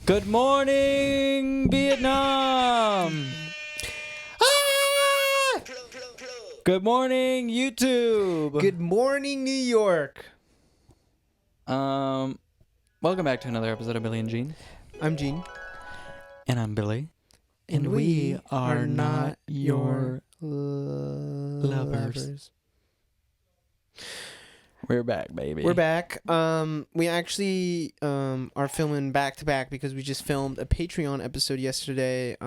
Good morning, Vietnam. Ah! Good morning, YouTube. Good morning, New York. Welcome back to another episode of Billie and Jean. I'm Gene. And I'm Billie. And we are not your lovers. We're back, baby. We're back. We actually are filming back to back because we just filmed a Patreon episode yesterday.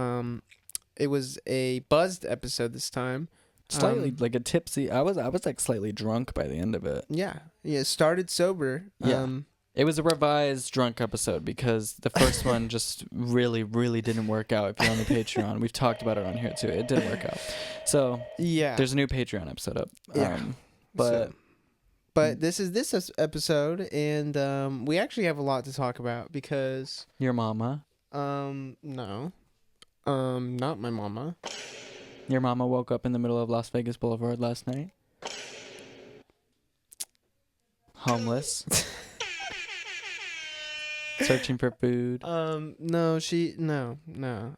It was a buzzed episode this time. Slightly like a tipsy. I was like slightly drunk by the end of it. Yeah. Started sober. Yeah. It was a revised drunk episode because the first one just really didn't work out. If you're on the Patreon, we've talked about it on here too. It didn't work out. So yeah, there's a new Patreon episode up. But this is this episode, and we actually have a lot to talk about because your mama. No, not my mama. Your mama woke up in the middle of Las Vegas Boulevard last night, homeless. Searching for food. No.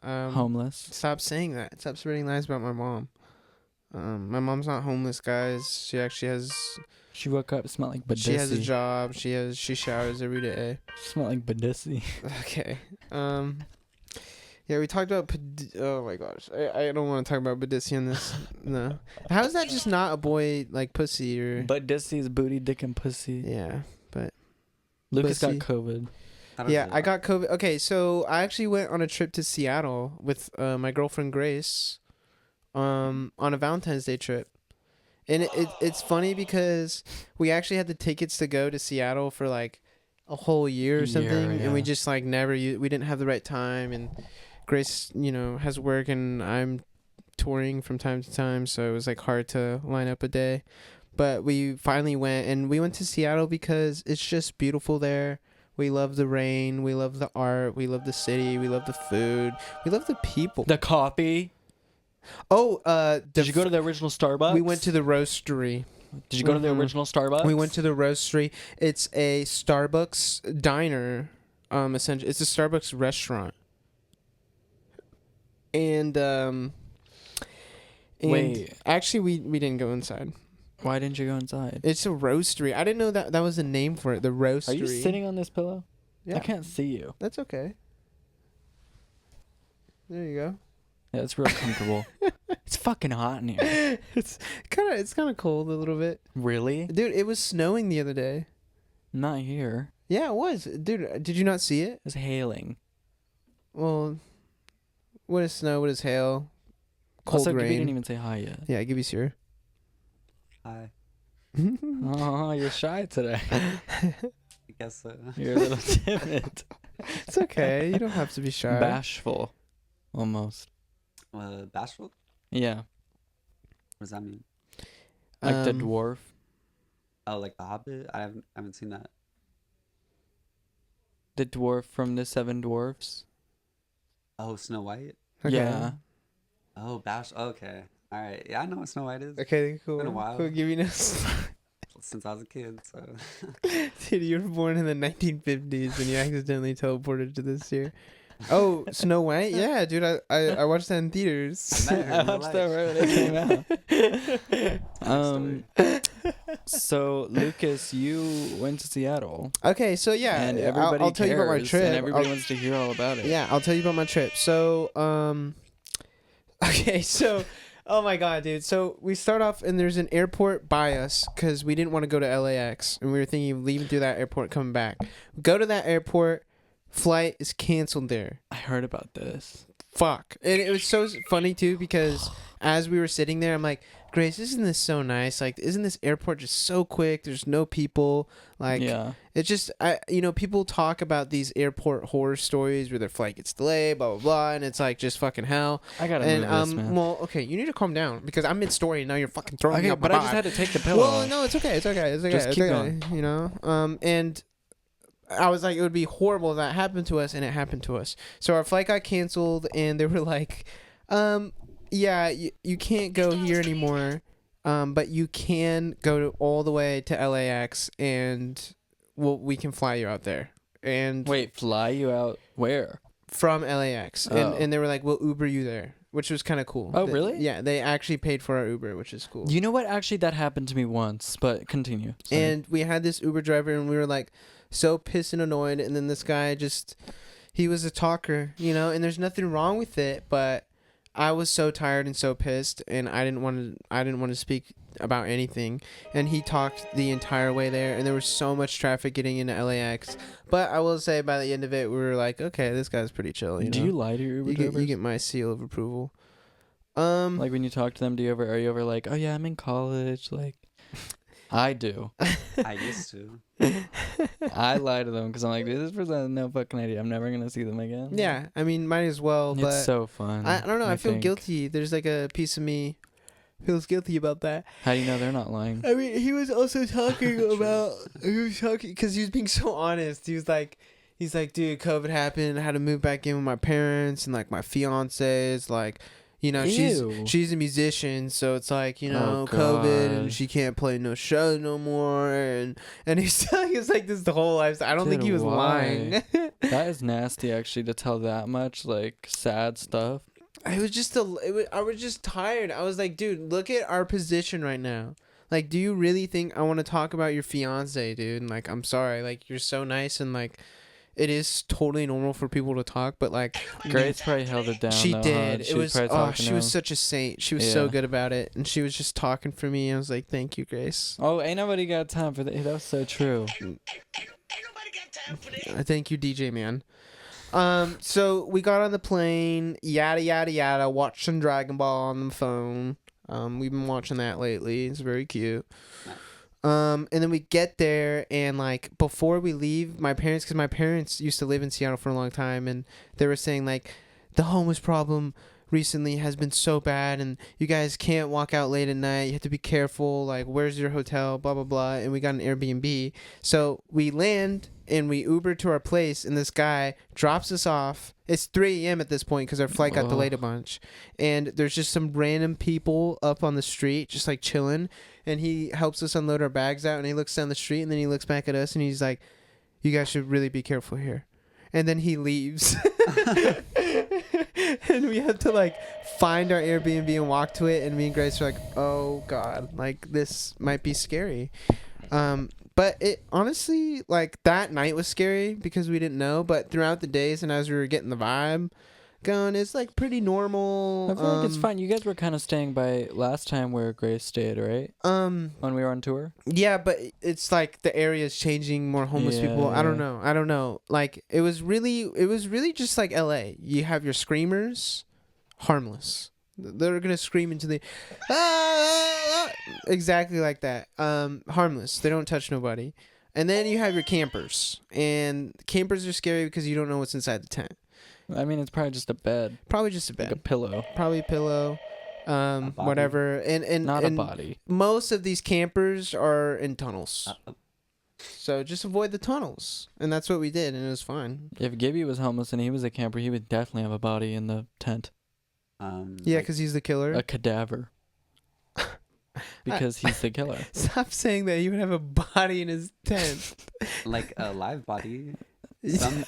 Homeless. Stop saying that. Stop spreading lies about my mom. My mom's not homeless, guys. She actually has. She woke up, smelled like Badissi. She has a job. She showers every day. Smelled like Badissi. Okay. Yeah, we talked about. Oh my gosh, I don't want to talk about Badissi in this. No. How is that just not a boy like pussy or? Badissi's booty, dick, and pussy. Yeah, but. Lucas pussy. got COVID. I got COVID. Okay, so I actually went on a trip to Seattle with my girlfriend Grace, on a Valentine's Day trip, and it's funny because we actually had the tickets to go to Seattle for like a whole year or something, and we just like we didn't have the right time, and Grace, has work, and I'm touring from time to time, so it was like hard to line up a day, but we finally went, and we went to Seattle because it's just beautiful there. We love the rain. We love the art. We love the city. We love the food. We love the people. The coffee. Oh, did you go to the original Starbucks? We went to the roastery. Did you go to the original Starbucks? We went to the roastery. It's a Starbucks diner. Essentially, it's a Starbucks restaurant. And wait. Actually, we didn't go inside. Why didn't you go inside? It's a roastery. I didn't know that was a name for it. The roastery. Are you sitting on this pillow? Yeah. I can't see you. That's okay. There you go. Yeah, it's real comfortable. It's fucking hot in here. It's kind of cold a little bit. Really? Dude, it was snowing the other day. Not here. Yeah, it was. Dude, did you not see it? It's hailing. Well, what is snow? What is hail? Cold also, rain. Gibby didn't even say hi yet. Yeah, Gibby's here. Hi. Oh, you're shy today. I guess so. You're a little timid. It's okay. You don't have to be shy. Bashful. Almost. Bashful? Yeah. What does that mean? Like the dwarf. Oh, like the Hobbit? I haven't seen that. The dwarf from the Seven Dwarfs. Oh, Snow White? Okay. Yeah. Oh, Okay. All right. Yeah, I know what Snow White is. Okay, cool. Been a while. Cool, Gibby knows. Since I was a kid, so. Dude, you were born in the 1950s and you accidentally teleported to this year. Oh, Snow White? Yeah, dude, I watched that in theaters. I watched that right when it came out. So, Lucas, you went to Seattle. Okay, so yeah, and everybody I'll tell you about my cares, trip. And everybody wants to hear all about it. Yeah, I'll tell you about my trip. So, okay, so, oh my god, dude. So we start off, and there's an airport by us because we didn't want to go to LAX, and we were thinking of leaving through that airport, coming back. Go to that airport, flight is canceled there. I heard about this. Fuck. And it was so funny too because as we were sitting there, I'm like, Grace, isn't this so nice? Like, isn't this airport just so quick? There's no people. Like, yeah. It's just, people talk about these airport horror stories where their flight gets delayed, blah, blah, blah, and it's like just fucking hell. I gotta move this, man. Well, okay, you need to calm down because I'm mid-story and now you're fucking throwing me up my but I just had to take the pillow. Well, no, it's okay. Just keep going. And I was like, it would be horrible if that happened to us, and it happened to us. So our flight got canceled, and they were like, yeah, you can't go here anymore, but you can go all the way to LAX, and we can fly you out there. and Wait, fly you out where? from LAX, Oh. and they were like, we'll Uber you there, which was kind of cool. Oh, really? Yeah, they actually paid for our Uber, which is cool. You know what? Actually, that happened to me once, but continue. Sorry. And we had this Uber driver, and we were like so pissed and annoyed. And then this guy he was a talker, and there's nothing wrong with it, but I was so tired and so pissed, and I didn't want to speak about anything. And he talked the entire way there, and there was so much traffic getting into LAX. But I will say, by the end of it, we were like, okay, this guy's pretty chill. Do you lie to your Uber drivers? You get my seal of approval. Like when you talk to them, are you ever like, oh yeah, I'm in college? Like, I do. I used to. I lie to them because I'm like, dude, this person has no fucking idea. I'm never gonna see them again. Yeah, I mean, might as well. But It's so fun. I don't know. I feel think. guilty. There's like a piece of me feels guilty about that. How do you know they're not lying? I mean, he was also talking about. He was talking because he was being so honest. He's like, dude, COVID happened. I had to move back in with my parents, and like my fiance is like, Ew. she's a musician, so it's like, Oh, COVID, and gosh. she can't play no shows no more, and he's telling us like this the whole life. I don't think Dude, he was why? lying. That is nasty, actually, to tell that much like sad stuff. I was just I was just tired. I was like, dude, look at our position right now. Like, do you really think I want to talk about your fiance, dude? And like, I'm sorry, like you're so nice, and like, it is totally normal for people to talk, but like, Grace probably held it down. she though, did. Huh? It was probably talking she to was him. such a saint. She was so Yeah. good about it, and she was just talking for me. I was like, thank you, Grace. Oh, ain't nobody got time for that. That was so true. Thank you, DJ man. So we got on the plane, yada yada yada. Watched some Dragon Ball on the phone. We've been watching that lately. It's very cute. And then we get there, and like before we leave, because my parents used to live in Seattle for a long time, and they were saying like the homeless problem recently has been so bad, and you guys can't walk out late at night. You have to be careful. Like, where's your hotel? Blah blah blah. And we got an Airbnb. So we land and we Uber to our place, and this guy drops us off. It's 3 a.m. at this point because our flight got delayed a bunch, and there's just some random people up on the street just like chilling, and he helps us unload our bags out, and he looks down the street, and then he looks back at us, and he's like, you guys should really be careful here. And then he leaves. And we had to like find our Airbnb and walk to it, and me and Grace were like, oh god, like this might be scary. But it honestly, like that night was scary because we didn't know, but throughout the days and as we were getting the vibe going, it's like pretty normal. I feel like it's fine. You guys were kind of staying by last time where Grace stayed, right? When we were on tour. Yeah, but it's like the area is changing, more homeless people. I don't know. Like it was really just like LA. You have your screamers, harmless. They're gonna scream into the exactly like that. Harmless. They don't touch nobody. And then you have your campers, and campers are scary because you don't know what's inside the tent. I mean, it's probably just a bed, Probably just a like bed. a pillow, Probably a pillow. body. Whatever. And not and a body. most of these campers are in tunnels. Uh, So just avoid the tunnels. And that's what we did, and it was fine. If Gibby was homeless and he was a camper, he would definitely have a body in the tent, Yeah, like, because he's the killer. a cadaver, because he's the killer. Stop saying that. He would have a body in his tent. like a live body.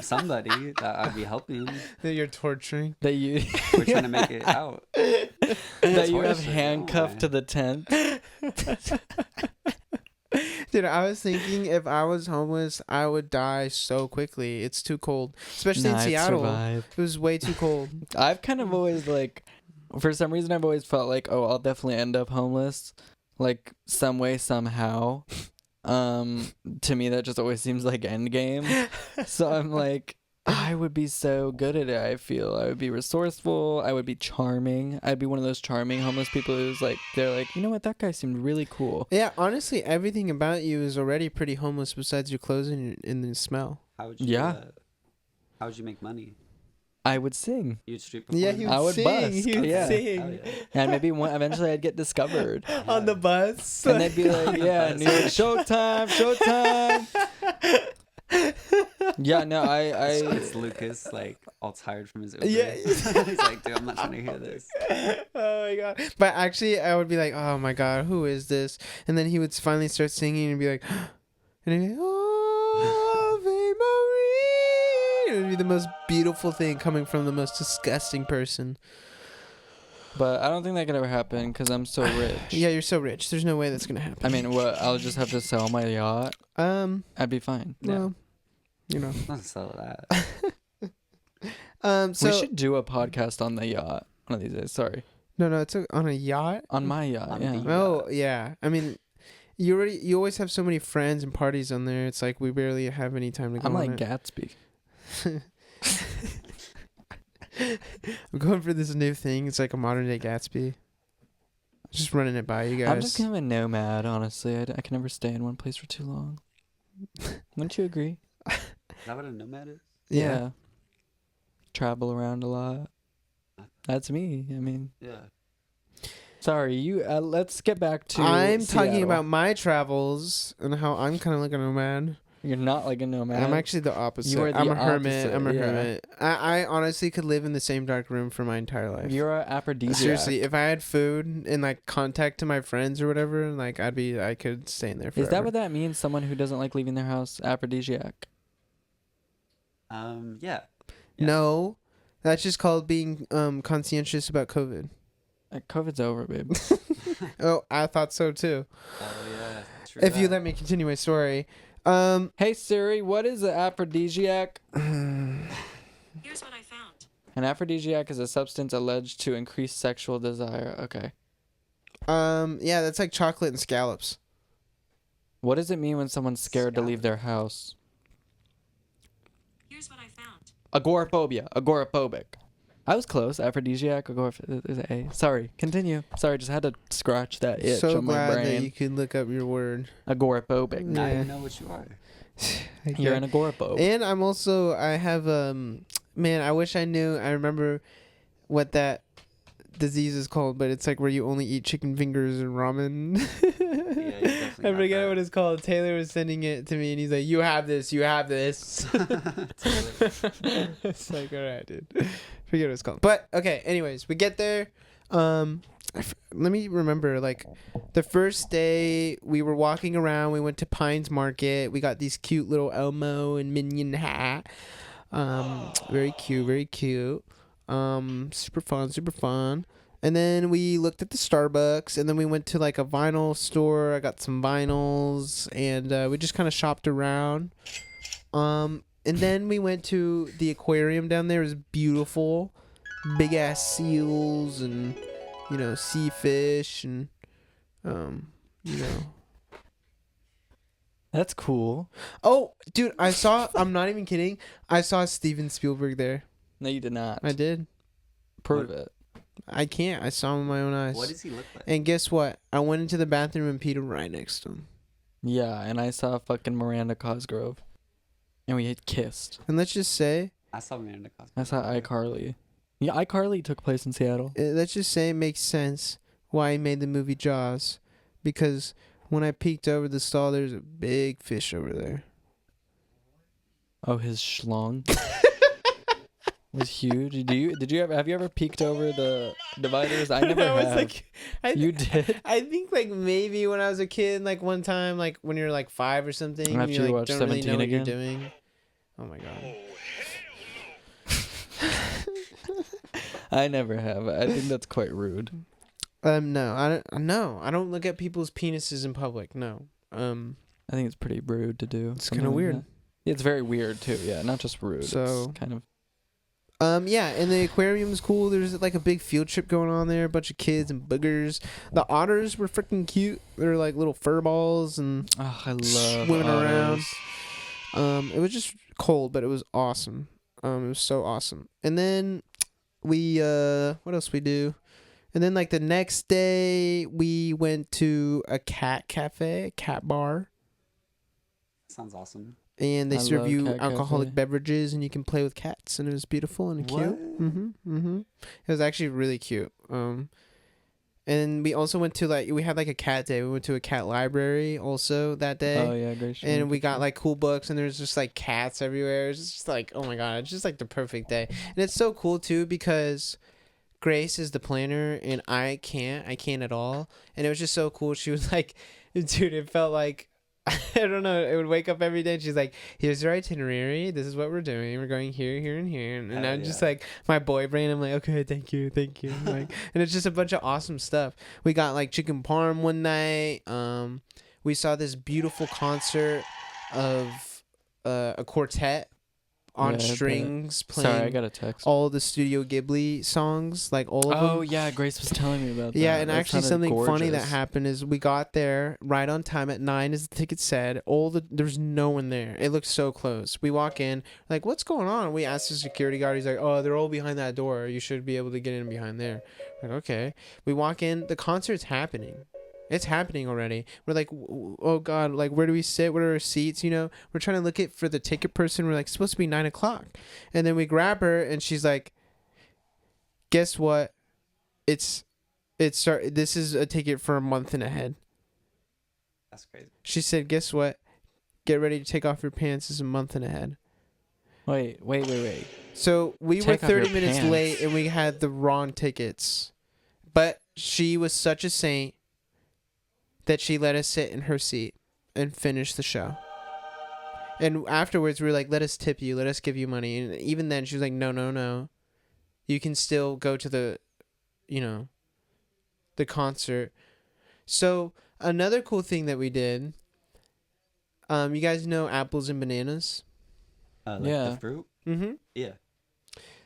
Somebody that I'd be helping. That you're torturing. That you We're trying to make it out. that you have torture. handcuffed Oh to the tent. Dude, I was thinking if I was homeless, I would die so quickly. It's too cold. Especially in Nah, I'd Seattle. survive. It was way too cold. I've kind of always like, for some reason, I've always felt like, oh, I'll definitely end up homeless, like some way, somehow. To me, that just always seems like Endgame. So I'm like, I would be so good at it. I feel I would be resourceful. I would be charming. I'd be one of those charming homeless people who's like, they're like, you know what, that guy seemed really cool. Yeah, honestly, everything about you is already pretty homeless besides your clothes and the smell. How would you? Yeah. How would you make money? I would sing, You'd street Yeah, perform? he would I would sing. busk. He would Yeah. sing. Hell yeah. and maybe eventually I'd get discovered. On the bus. And they'd be like, yeah, New York, showtime, showtime. Yeah, no, It's Lucas, like, all tired from his Uber. Yeah. He's like, dude, I'm not trying to hear this. Oh my god. But actually, I would be like, oh my god, who is this? And then he would finally start singing and be like, and he'd be like, Ave would be the most beautiful thing coming from the most disgusting person. But I don't think that could ever happen because I'm so rich. Yeah, you're so rich. There's no way that's gonna happen. I mean, what? I'll just have to sell my yacht. I'd be fine. Well, you know. Let's sell that. So we should do a podcast on the yacht one of these days. Sorry. no, it's on a yacht. On my yacht, On yeah. the- Oh yeah. I mean, you always have so many friends and parties on there. It's like we barely have any time to go. I'm like on it. Gatsby. I'm going for this new thing. It's like a modern day Gatsby. Just running it by you guys. I'm just kind of a nomad, honestly. I can never stay in one place for too long. Wouldn't you agree? Is that what a nomad is? Yeah. Travel around a lot. That's me. I mean, Yeah. sorry. You. Let's get back to. I'm talking Seattle. about my travels and how I'm kind of like a nomad. You're not like a nomad. I'm actually the opposite. You are the I'm a hermit. opposite, I'm a yeah. hermit. I honestly could live in the same dark room for my entire life. You're an aphrodisiac. Seriously, if I had food and like contact to my friends or whatever, like I could stay in there forever. Is that what that means? Someone who doesn't like leaving their house, aphrodisiac. Yeah. Yeah. No, that's just called being conscientious about COVID. COVID's over, babe. Oh, I thought so too. Oh yeah. True If you that. let me continue my story. Hey Siri, what is an aphrodisiac? Here's what I found. An aphrodisiac is a substance alleged to increase sexual desire. Okay. Yeah, that's like chocolate and scallops. What does it mean when someone's scared to leave their house? Here's what I found. Agoraphobia. Agoraphobic. I was close. Aphrodisiac. There's an A. Sorry. Continue. Sorry, just had to scratch that itch So on my glad that brain. you could look up your word. Agoraphobic. Now Yeah. you know what you are. You're an agoraphobe. And I'm also I have man, I wish I knew. I remember what that disease is called, but it's like where you only eat chicken fingers and ramen. Yeah, you definitely I got forget that. what it's called. Taylor was sending it to me, and he's like, "You have this. You have this." It's like, all right, dude. Forget what it's called. But okay. Anyways, we get there. Let me remember. Like, the first day we were walking around. We went to Pines Market. We got these cute little Elmo and Minion hat. Very cute. Very cute. Super fun. Super fun. And then we looked at the Starbucks, and then we went to like a vinyl store. I got some vinyls, and we just kind of shopped around. And then we went to the aquarium down there. It was beautiful, big ass seals and sea fish and That's cool. Oh, dude, I'm not even kidding. I saw Steven Spielberg there. No, you did not. I did. Prove it. I can't. I saw him with my own eyes. What does he look like? And guess what? I went into the bathroom and peed right next to him. Yeah, and I saw fucking Miranda Cosgrove. And we had kissed. And let's just say, I saw Miranda Cosgrove. I saw iCarly. Yeah, iCarly took place in Seattle. let's just say it makes sense why he made the movie Jaws. Because when I peeked over the stall, there's a big fish over there. Oh, his schlong was huge. Have you ever peeked over the dividers? I never have. You did? I think like maybe when I was a kid, like one time, like when you're like 5 or something, After and you you like watch don't really 17 know what you're again? doing. Oh my god. I never have. I think that's quite rude. No, I don't look at people's penises in public. No. I think it's pretty rude to do. It's something kinda like weird. that. It's very weird too. Yeah, not just rude. So- it's kind of. Yeah, and the aquarium's cool. There's like a big field trip going on there. A bunch of kids and boogers. The otters were freaking cute. They're like little fur balls and Oh, I love swimming around. otters. It was just cold, but it was awesome. It was so awesome. And then we what else we do? And then like the next day we went to a cat cafe, a cat bar, Sounds awesome. and they I serve love you cat alcoholic cafe. beverages, and you can play with cats, and it was beautiful and cute. It was actually really cute. And we also went to we had like a cat day. We went to a cat library also that day. Oh yeah, great. And we got like cool books, and there's just like cats everywhere. It's just like, oh my god, it's just like the perfect day. And it's so cool too because Grace is the planner and I can't at all. And it was just so cool. She was like, dude, it felt like I don't know. It would wake up every day and she's like, here's your itinerary. This is what we're doing. We're going here, here, and here. And Hell I'm just yeah. like, my boy brain. I'm like, okay, thank you. Like, and it's just a bunch of awesome stuff. We got like chicken parm one night. We saw this beautiful concert of a quartet on Yeah, I bet. strings playing Sorry, I got a text. all the Studio Ghibli songs, like all of them. Oh yeah, Grace was telling me about that. Yeah, and That actually sounded something funny that gorgeous. happened is we got there right on time at 9, as the ticket said. There's no one there. It looked so close. We walk in, like, what's going on? We asked the security guard. He's like, oh, they're all behind that door. You should be able to get in behind there. Like, okay. We walk in. The concert's happening. It's happening already. We're like, oh God, like, where do we sit? What are our seats? You know, we're trying to look at for the ticket person. We're like, it's supposed to be 9 o'clock. And then we grab her and she's like, guess what? This is a ticket for a month and ahead. That's crazy. She said, guess what? Get ready to take off your pants. It's a month and ahead. Wait. So we Take were off your 30 minutes pants. late and we had the wrong tickets. But she was such a saint that she let us sit in her seat and finish the show. And afterwards we were like, let us tip you. Let us give you money. And even then she was like, no. You can still go to the concert. So another cool thing that we did, you guys know apples and bananas? Like Yeah. the fruit? Mm-hmm. Yeah.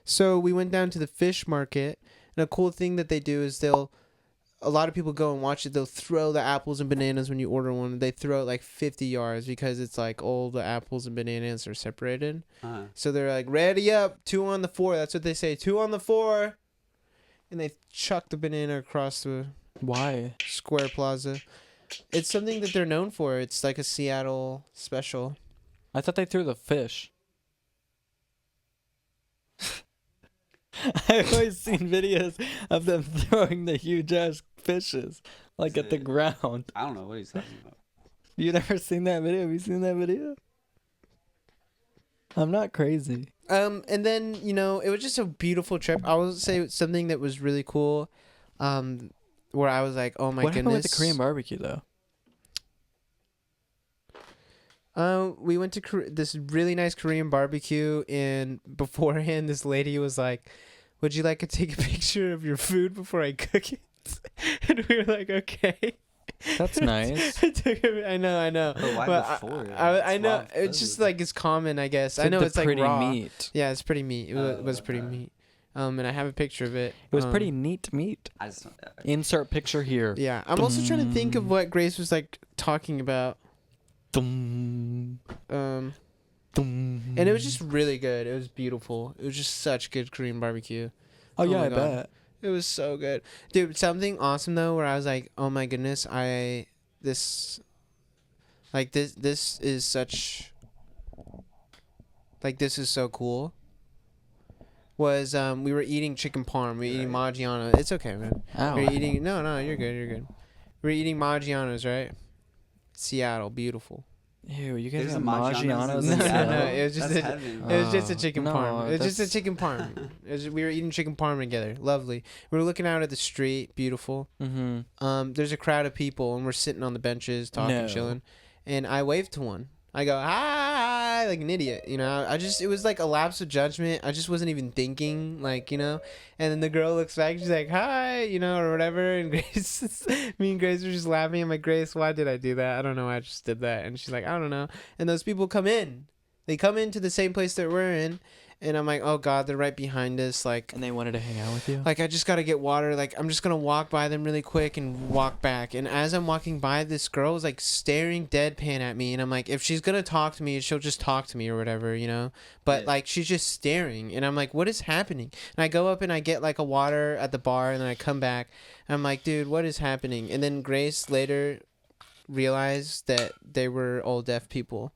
So we went down to the fish market, and a cool thing that they do is a lot of people go and watch it. They'll throw the apples and bananas when you order one. They throw it like 50 yards because it's like all the apples and bananas are separated. Uh-huh. So they're like, ready up, 2 on the 4. That's what they say, 2 on the 4. And they chuck the banana across the Why? Square Plaza. It's something that they're known for. It's like a Seattle special. I thought they threw the fish. I've always seen videos of them throwing the huge ass fishes like at the Sick. ground. I don't know what he's talking about. You never seen that video? Have you seen that video? I'm not crazy. And then, it was just a beautiful trip. I would say something that was really cool, where I was like, oh my what happened goodness. with the Korean barbecue though? We went to this really nice Korean barbecue, and beforehand, this lady was like, would you like to take a picture of your food before I cook it? And we were like, okay. That's nice. I know. But why But before? I know. It's It's just like, it's common, I guess. I Like know the it's like pretty raw. meat. Yeah, it's pretty meat. It was Oh, pretty okay. meat. And I have a picture of it. It was pretty neat meat. I just Insert picture here. Yeah, I'm also trying to think of what Grace was like talking about. Dum, Um, dum. and it was just really good. It was beautiful. It was just such good Korean barbecue. Oh yeah, my I God. bet. It was so good, dude. Something awesome though, where I was like, oh my goodness, this is such, like, this is so cool. Was we were eating chicken parm. We were eating Maggiano. It's okay, man. Ow. We were eating no, you're good. We were eating Maggianos, right? Seattle, beautiful. Ew, you guys There's have a Maggiano's Maggiano's in in No, Seattle? no, it was just That's a- heaven. It was just a chicken no, parm. It was just a that's- chicken parm. We were eating chicken parm together. Lovely. We were looking out at the street. Beautiful. Mm-hmm. There's a crowd of people, and we're sitting on the benches talking, No. chilling. And I waved to one. I go, hi, like an idiot, it was like a lapse of judgment. I just wasn't even thinking, and then the girl looks back, she's like, hi, or whatever. And me and Grace were just laughing. I'm like, Grace, why did I do that? I don't know why I just did that. And she's like, I don't know. And those people come in. They come into the same place that we're in. And I'm like, oh God, they're right behind us. Like, And they wanted to hang out with you? I just got to get water. Like, I'm just going to walk by them really quick and walk back. And as I'm walking by, this girl is, like, staring deadpan at me. And I'm like, if she's going to talk to me, she'll just talk to me or whatever, But, Yeah. like, she's just staring. And I'm like, what is happening? And I go up and I get, like, a water at the bar. And then I come back. And I'm like, dude, what is happening? And then Grace later realized that they were all deaf people.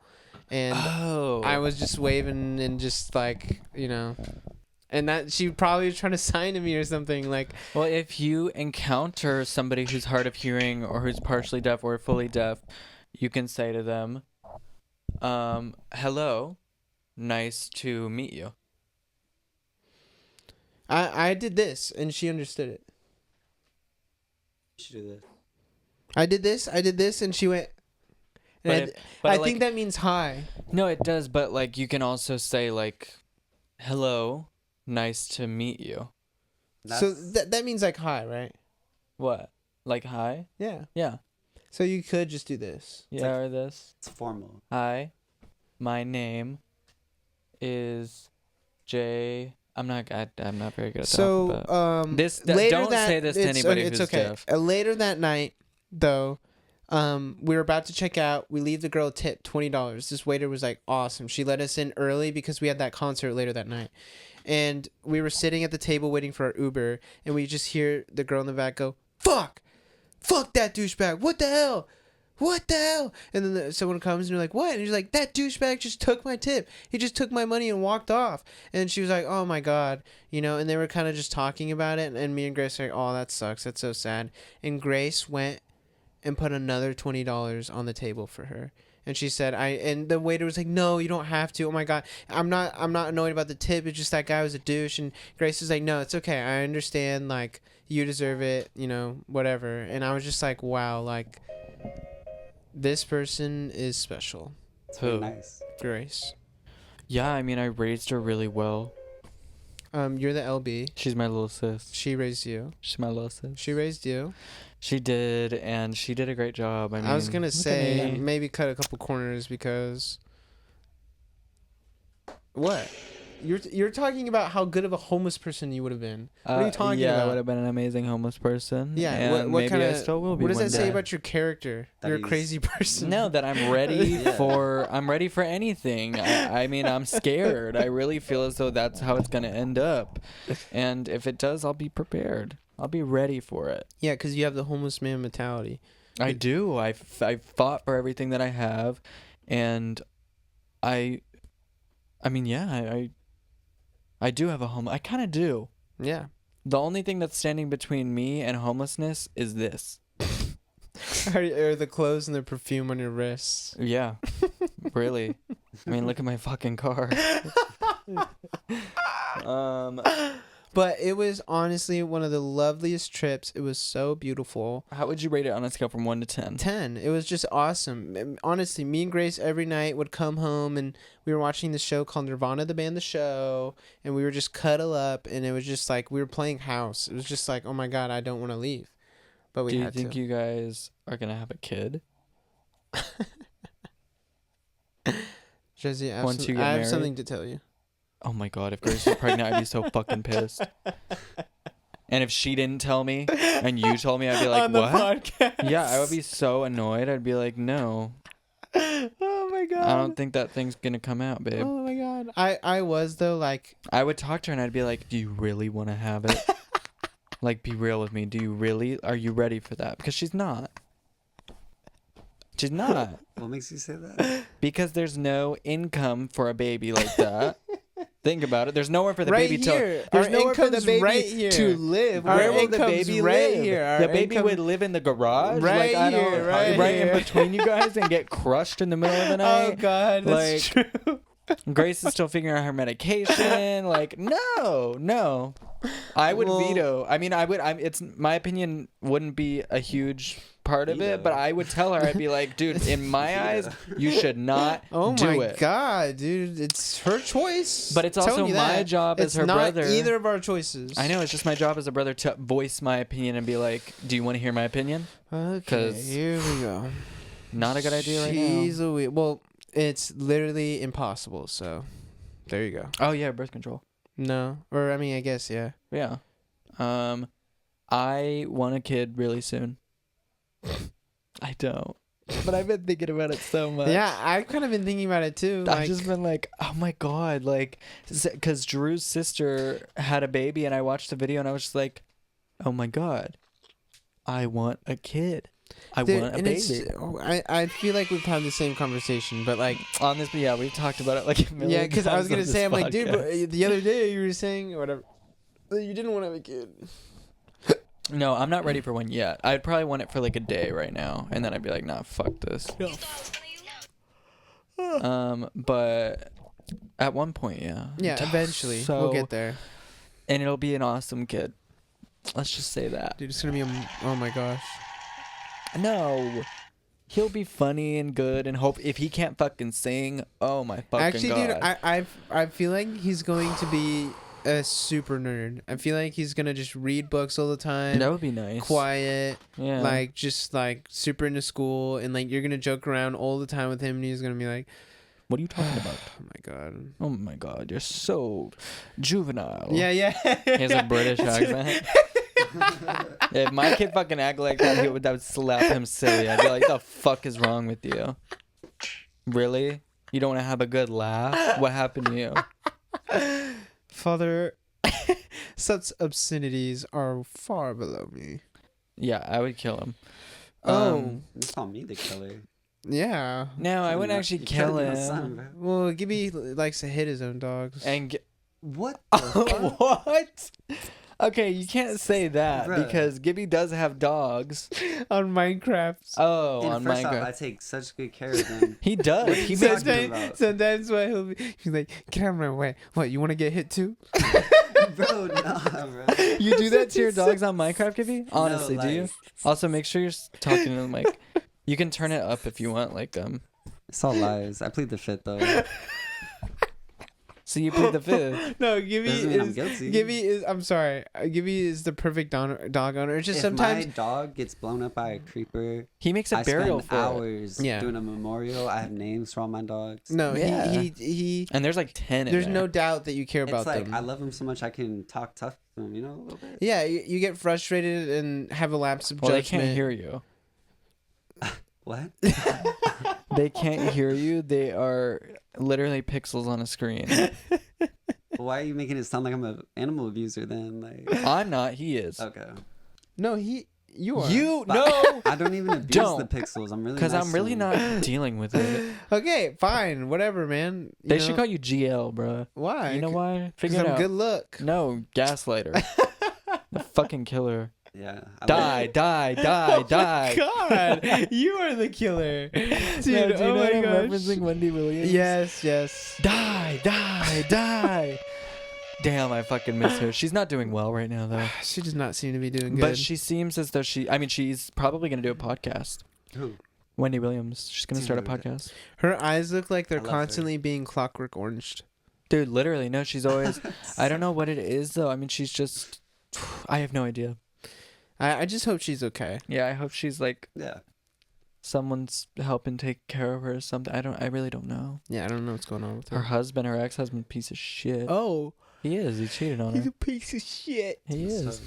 And Oh. I was just waving and just, like, and that she probably was trying to sign to me or something, like. Well, if you encounter somebody who's hard of hearing or who's partially deaf or fully deaf, you can say to them, hello, nice to meet you. I did this and she understood it. You should do this. I did this and she went, And But I like, think that means hi. no, it does. But like, you can also say like, "Hello, nice to meet you." So that means like hi, right? What? Like hi? Yeah. Yeah. So you could just do this. Yeah, or this. It's formal. Hi, my name is Jay. I'm not very good at So that. But this later don't say this to anybody it's who's okay. deaf. Later that night, though, we were about to check out. We leave the girl a tip $20. This waiter was like awesome. She let us in early because we had that concert later that night, and we were sitting at the table waiting for our Uber, and we just hear the girl in the back go, "Fuck, fuck that douchebag! What the hell? What the hell?" And then someone comes and you're like, "What?" And you're like, "That douchebag just took my tip. He just took my money and walked off." And she was like, "Oh my God," and they were kind of just talking about it. And me and Grace were like, "Oh, that sucks. That's so sad." And Grace went and put another $20 on the table for her. And she said, and the waiter was like, "No, you don't have to. Oh my God. I'm not annoyed about the tip. It's just that guy was a douche." And Grace was like, "No, it's okay. I understand. Like, you deserve it, whatever." And I was just like, wow, like, this person is special. It's very nice. Grace. Yeah, I mean, I raised her really well. You're the LB. She's my little sis. She raised you. She's my little sis. She raised you. She did, and she did a great job. I mean, I was gonna look at say me. maybe cut a couple corners because what? You're talking about how good of a homeless person you would have been. What are you talking yeah, I about? would have been an amazing homeless person. Yeah, and what maybe kind I of? still will be. What does one that say day. about your character? That You're a he's- crazy person. No, that I'm ready Yeah. I'm ready for anything. I mean, I'm scared. I really feel as though that's how it's gonna end up, and if it does, I'll be prepared. I'll be ready for it. Yeah, because you have the homeless man mentality. I do. I fought for everything that I have, and I mean, yeah, I do have a home. I kind of do. Yeah. The only thing that's standing between me and homelessness is this. Or the clothes and the perfume on your wrists. Yeah, really. I mean, look at my fucking car. But it was honestly one of the loveliest trips. It was so beautiful. How would you rate it on a scale from 1 to 10? 10. It was just awesome. Honestly, me and Grace every night would come home and we were watching the show called Nirvana the Band The Show, and we were just cuddle up, and it was just like we were playing house. It was just like, oh my God, I don't want to leave. But we Do you had think to. you guys are gonna have a kid? Jesse, Once you get I have married? something to tell you. Oh my god, if Grace was pregnant, I'd be so fucking pissed. And if she didn't tell me and you told me, I'd be like, On the what? podcast. Yeah, I would be so annoyed. I'd be like, no, Oh my God. I don't think that thing's gonna come out, babe. Oh my God. I was though, like, I would talk to her and I'd be like, do you really want to have it? Like, be real with me. Do you really? Are you ready for that? Because she's not. She's not. What makes you say that? Because there's no income for a baby like that. Think about it. There's nowhere for the right baby here. to. There's Our nowhere for the income's baby right here. to live. Our Where will the income's baby right live? here. Our The baby income- would live in the garage, Right like I don't, here, right in here. between you guys, and get crushed in the middle of the night. Oh God, that's true. Grace is still figuring out her medication. Like, no. I would Well- veto. I mean, it's my opinion wouldn't be a huge part of Veto. it, but I would tell her, I'd be like, dude, in my eyes, you should not Oh do my it. God, dude, it's her choice. But it's I'm also telling you my that. job as It's her not brother. Either of our choices. I know, it's just my job as a brother to voice my opinion and be like, do you want to hear my opinion? Okay, 'Cause here we go. Not a good idea right now. Jeez Louise. Well, it's literally impossible. So, there you go. Oh yeah, birth control. No, or I mean, I guess yeah. Yeah. I want a kid really soon. I don't. But I've been thinking about it so much. Yeah, I've kind of been thinking about it too. I've Like, just been like, oh my god, like, because Drew's sister had a baby, and I watched the video, and I was just like, oh my god, I want a kid. I dude, want a and baby. I feel like we've had the same conversation, but like, On this, yeah, we've talked about it like a million yeah, because I was times gonna on say, this I'm like, dude, but podcast. the other day you were saying or whatever, that you didn't want to have a kid. No, I'm not ready for one yet. I'd probably want it for like a day right now, and then I'd be like, nah, fuck this. But at one point, yeah. Yeah, eventually So- we'll get there, And it'll be an awesome kid. Let's just say that. dude. It's gonna be oh my gosh. No, he'll be funny and good and hope if he can't fucking sing, oh my fucking Actually, god. dude, I feel like he's going to be a super nerd. I feel like he's gonna just read books all the time. That would be nice. Quiet, Yeah. like just like super into school, and like you're gonna joke around all the time with him, and he's gonna be like, What are you talking about? "Oh my god." Oh my god, you're so juvenile. Yeah, yeah. He has a British accent. If my kid fucking act like that, that would slap him silly. I'd be like, the fuck is wrong with you? Really? You don't want to have a good laugh? What happened to you? Father, such obscenities are far below me. Yeah, I would kill him. Oh, You call me the killer. yeah. No, I wouldn't actually kill him. Well, Gibby likes to hit his own dogs. And What? The fuck? what? Okay, you can't say that Bruh. because Gibby does have dogs. On Minecraft. Oh, And on first off, Minecraft. I take such good care of them. He does. What are He you makes talking about? Sometimes what he's like, get out of my way. What, you want to get hit too? Bro, nah, bro. You do that to your dogs on Minecraft, Gibby? Honestly, No, do you? like- Also, make sure you're talking to the mic. You can turn it up if you want, like It's all lies. I plead the fifth though. So you plead the fifth. No, Gibby Doesn't mean I'm is. guilty. Gibby is. I'm sorry. Gibby is the perfect dog owner. It's just If sometimes. my dog gets blown up by a creeper, He makes a I burial spend for it. hours Yeah. doing a memorial. I have names for all my dogs. No, Yeah. he. And there's like 10 in There's there. no doubt that you care about It's like them. I love them so much I can talk tough to them, you know, a little bit. Yeah, you get frustrated and have a lapse of Well, they judgment. can't hear you. What? They can't hear you. They are literally pixels on a screen. Why are you making it sound like I'm an animal abuser then? Like, I'm not. He is. okay. No, you are. You But no. I don't even abuse Don't. the pixels. I'm really Because nice I'm to really them. not dealing with it. Okay, fine, whatever, man. They should call you GL, bro. Why? You know why? Because Figure it I'm out. good look. No, gaslighter. The fucking killer. Yeah. I Die, like- die, die, die. God, you are the killer, dude. No, do you oh know my what I'm gosh. referencing Wendy Williams? Yes. Die, die, die. Damn, I fucking miss her. She's not doing well right now, though. She does not seem to be doing good. But she seems as though she's probably going to do a podcast. Who? Wendy Williams. She's going to start a Dude. podcast. Her eyes look like they're I love her. constantly being clockwork oranged. Dude, literally. No, she's always. I don't know what it is, though. I mean, she's just. I have no idea. I just hope she's okay. Yeah, I hope she's like. Yeah. Someone's helping take care of her or something. I really don't know. Yeah, I don't know what's going on with her. Her ex-husband, piece of shit. Oh, He is. He cheated on her. piece of shit. He is.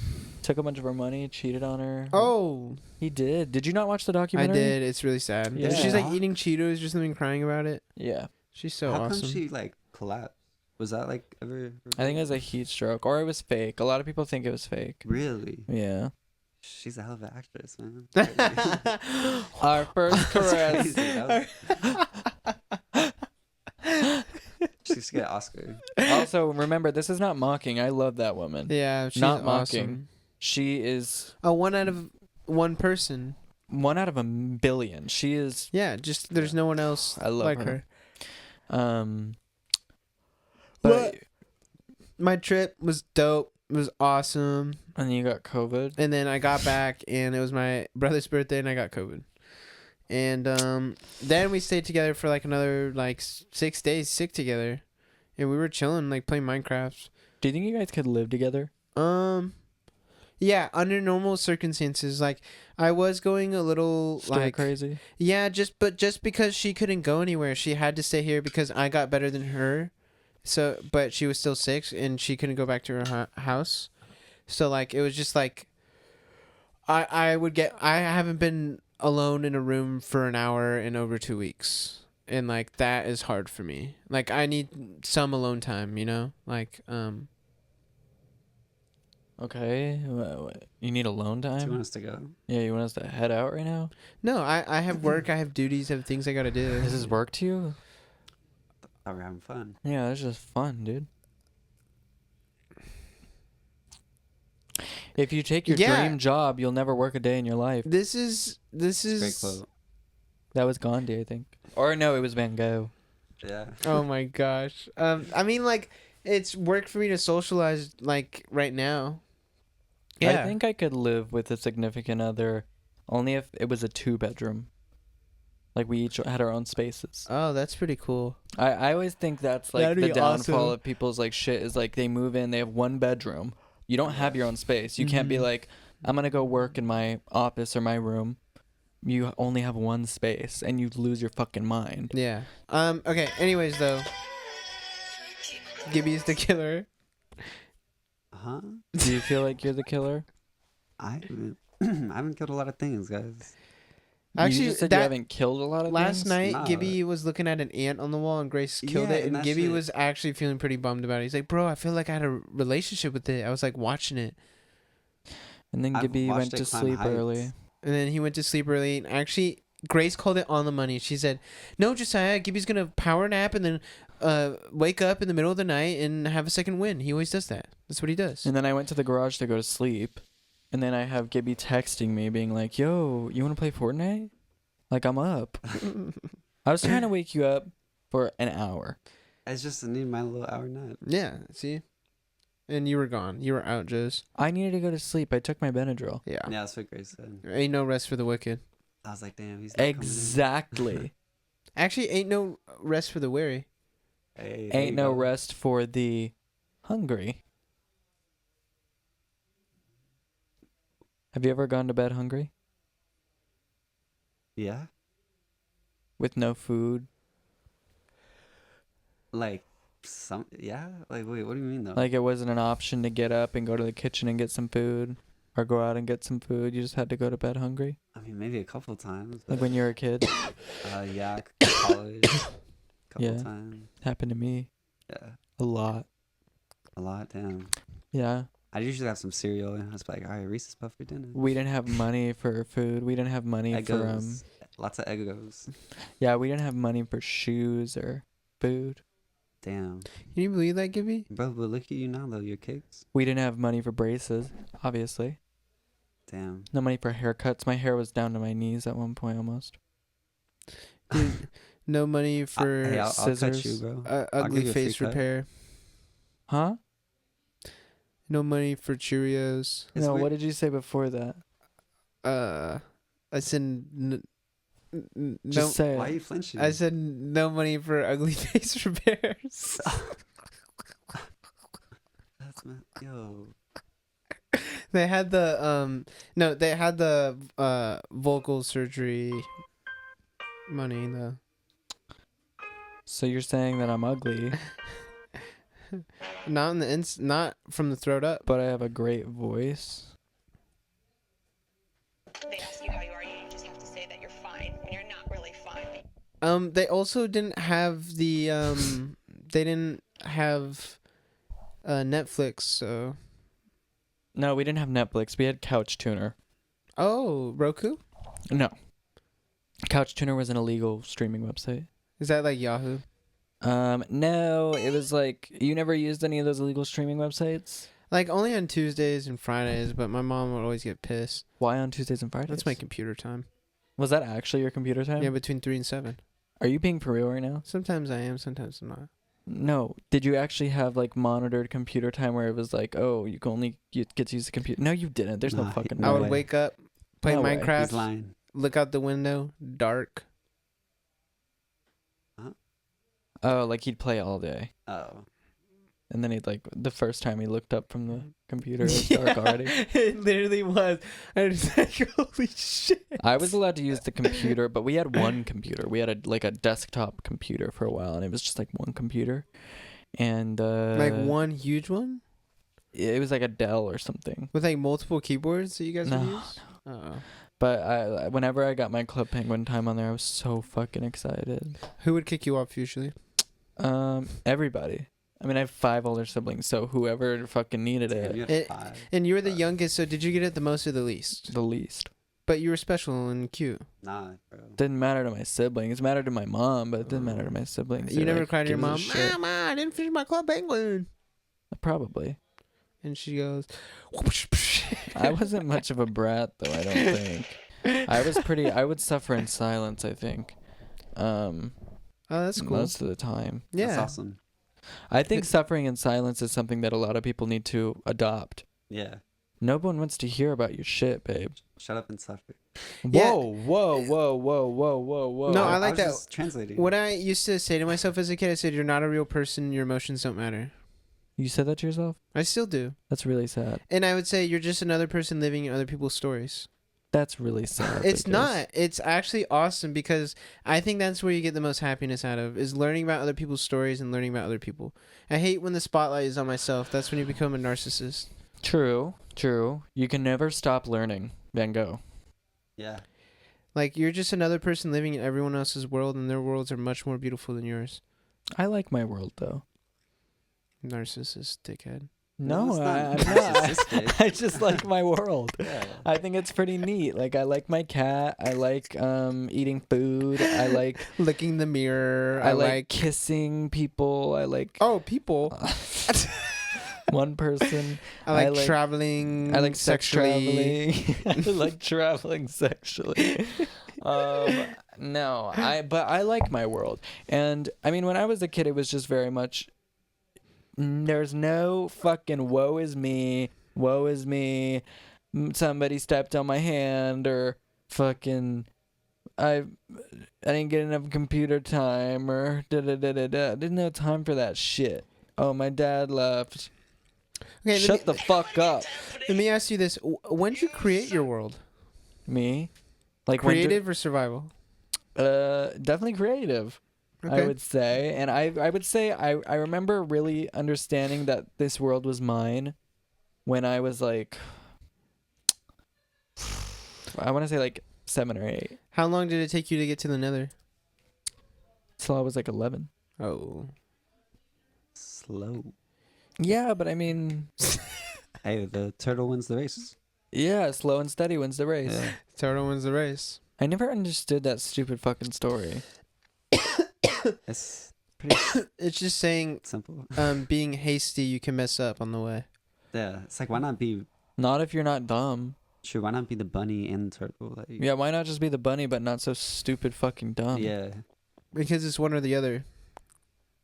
Took a bunch of her money, cheated on her. Oh, He did. Did you not watch the I documentary? did. It's really sad. Yeah. She's like eating Cheetos or something, crying about it. Yeah. She's so How awesome. come she like collapsed? Was that like ever? I think it was a heat stroke or it was fake. A lot of people think it was fake. Really? Yeah. She's a hell of an actress, man. Our first That's caress. crazy. She used to get an Oscar. Also, remember, this is not mocking. I love that woman. Yeah, she's Not awesome. mocking. She is Oh, 1 out of 1 person. 1 out of a billion. She is. Yeah, just there's no one else I love like her. her. But What? My trip was dope. It was awesome. and then you got COVID. And then I got back, and it was my brother's birthday, and I got COVID. And then we stayed together for like another like 6 days, sick together, and we were chilling, like playing Minecraft. Do you think you guys could live together? Yeah, under normal circumstances, like I was going a little Stir like crazy. yeah, just because she couldn't go anywhere, she had to stay here because I got better than her. So, but she was still sick and she couldn't go back to her house. So like it was just like I haven't been alone in a room for an hour in over 2 weeks. And like that is hard for me. Like I need some alone time, you know? Like Okay. You need alone Do you want time? us to go? Yeah, you want us to head out right now? no, I have work, I have duties, I have things I got to do. This is work to you? Thought we were having fun. Yeah, that's just fun, dude. If you take your Yeah. dream job, you'll never work a day in your life. This is Great quote. That was Gandhi, I think. Or no, it was Van Gogh. Yeah. Oh my gosh. I mean, like, it's work for me to socialize, like, right now. Yeah. I think I could live with a significant other only if it was a 2-bedroom. Like we each had our own spaces. Oh, that's pretty cool. I always think that's like That'd the be downfall awesome. of people's like shit is like they move in, they have one bedroom. You don't have your own space. You can't be Mhm. like, I'm gonna go work in my office or my room. You only have one space and you lose your fucking mind. Yeah. Okay. Anyways, though, Gibby's the killer. Huh? Do you feel like you're the killer? I haven't, I haven't killed a lot of things, guys. Actually, you just said that- you haven't killed a lot of Last things? night, No. Gibby was looking at an ant on the wall, and Grace killed Yeah, it. and And that Gibby shit- was actually feeling pretty bummed about it. He's like, "Bro, I feel like I had a relationship with it. I was like watching it." And then I've Gibby watched went it to climb sleep heights. early. And then he went to sleep early. And actually, Grace called it on the money. She said, "No, Josiah, Gibby's gonna power nap and then wake up in the middle of the night and have a second win. He always does that. That's what he does." And then I went to the garage to go to sleep. And then I have Gibby texting me being like, yo, you want to play Fortnite? Like, I'm up. I was trying to wake you up for an hour. I just need my little hour nap. Yeah. See. And you were gone. You were out, Joes. I needed to go to sleep. I took my Benadryl. Yeah. Yeah, that's what Grace said. Ain't no rest for the wicked. I was like, damn, he's not coming in. Exactly. Actually, ain't no rest for the weary. Hey, there you Ain't no go. rest for the hungry. Have you ever gone to bed hungry? Yeah, With no food? like some. Yeah, like wait, what do you mean though? Like it wasn't an option to get up and go to the kitchen and get some food? Or go out and get some food? You just had to go to bed hungry? I mean, maybe a couple times. Like But, when you were a kid? yeah, college, couple Yeah. times. Happened to me Yeah, a lot. a lot. Damn. Yeah. I usually have some cereal, and I was like, all right, Reese's Puff for dinner. We didn't have money for food. We didn't have money for Eggos. Lots of Eggos. yeah, we didn't have money for shoes or food. Damn. Can you believe that, Gibby? Bro, but look at you now, though. Your kicks. We didn't have money for braces, obviously. Damn. No money for haircuts. My hair was down to my knees at one point almost. Dude, no money for Hey, I'll cut you, scissors. bro. I'll give ugly you a free face cut. repair. Huh? No money for Cheerios. It's No, weird- what did you say before that? I said no. Just say Why are it. you flinching? I said no money for ugly face repairs. That's my, yo. They had the no, they had the vocal surgery money though. So you're saying that I'm ugly, Not in the not from the throat up. but I have a great voice. They ask you how you are, you just have to say that you're fine when you're not really fine. They also didn't have the they didn't have Netflix, so No, we didn't have Netflix. We had Couch Tuner. oh, Roku? No. Couch Tuner was an illegal streaming website. Is that like Yahoo? No, it was like you never used any of those illegal streaming websites. Like only on Tuesdays and Fridays, but my mom would always get pissed. Why on Tuesdays and Fridays? That's my computer time. Was that actually your computer time? Yeah, between 3 and 7. Are you being for real right now? Sometimes I am, sometimes I'm not. No. Did you actually have like monitored computer time where it was like, oh, you can only you get to use the computer? No, you didn't. There's no Nah, fucking No I way. would way. wake up, play No way. He's Minecraft, lying. look out the window, dark. Oh, like he'd play all day, Oh. and then he'd like the first time he looked up from the computer, it was dark already. It literally was. I was like, holy shit. I was allowed to use the computer, but we had one computer. We had a desktop computer for a while, and it was just like one computer, and Like one huge one? It was like a Dell or something. With like multiple keyboards that you guys would No, use? Oh. But whenever I got my Club Penguin time on there, I was so fucking excited. Who would kick you off usually? Everybody. I mean, I have 5 older siblings, so whoever fucking needed Damn, it you have It- 5. And you were the youngest, so did you get it the most or the least? the least. But you were special and cute. Nah, bro. Didn't matter to my siblings. It mattered to my mom, but it didn't matter to my siblings. You They, never like, cried to your give a mom, shit. Mama, I didn't finish my Club Penguin. Probably. And she goes, I wasn't much of a brat, though, I don't think. I would suffer in silence, I think. Oh, that's cool. Most of the time. Yeah. That's awesome. I think suffering in silence is something that a lot of people need to adopt. Yeah. No one wants to hear about your shit, babe. Shut up and suffer. Yeah. Whoa. No, I like was that. just translating. What I used to say to myself as a kid, I said, "You're not a real person. Your emotions don't matter." You said that to yourself? I still do. That's really sad. And I would say you're just another person living in other people's stories. That's really sad. It's because- not. It's actually awesome because I think that's where you get the most happiness out of is learning about other people's stories and learning about other people. I hate when the spotlight is on myself. That's when you become a narcissist. True. You can never stop learning. Van Gogh. Yeah. Like you're just another person living in everyone else's world and their worlds are much more beautiful than yours. I like my world though. Narcissist dickhead. No, it's not I'm not. narcissistic. I just like my world. Yeah. I think it's pretty neat. Like I like my cat. I like eating food. I like Licking the mirror. I like kissing people. I like Oh, people. one person. I like traveling. I like sex sexually. traveling. I like traveling sexually. No, but I like my world. And I mean, when I was a kid, it was just very much. There's no fucking woe is me. Somebody stepped on my hand or fucking I didn't get enough computer time or I didn't have time for that shit. Oh, my dad left. Okay, Shut the fuck up. let me ask you this: when did you create your world? Me? Like when Creative or survival? definitely creative. Okay. I would say, and I would say I remember really understanding that this world was mine when I was like I want to say like 7 or 8. How long did it take you to get to the Nether? Till I was like 11. Oh. Slow. Yeah, but I mean, Hey, the turtle wins the race. yeah, slow and steady wins the race. Yeah. Turtle wins the race. I never understood that stupid fucking story. It's pretty It's just saying, simple. being hasty, you can mess up on the way. Yeah. It's like, why not be... Not if you're not dumb. Sure, why not be the bunny and the turtle? Like, Yeah, why not just be the bunny but not so stupid fucking dumb? Yeah. Because it's one or the other.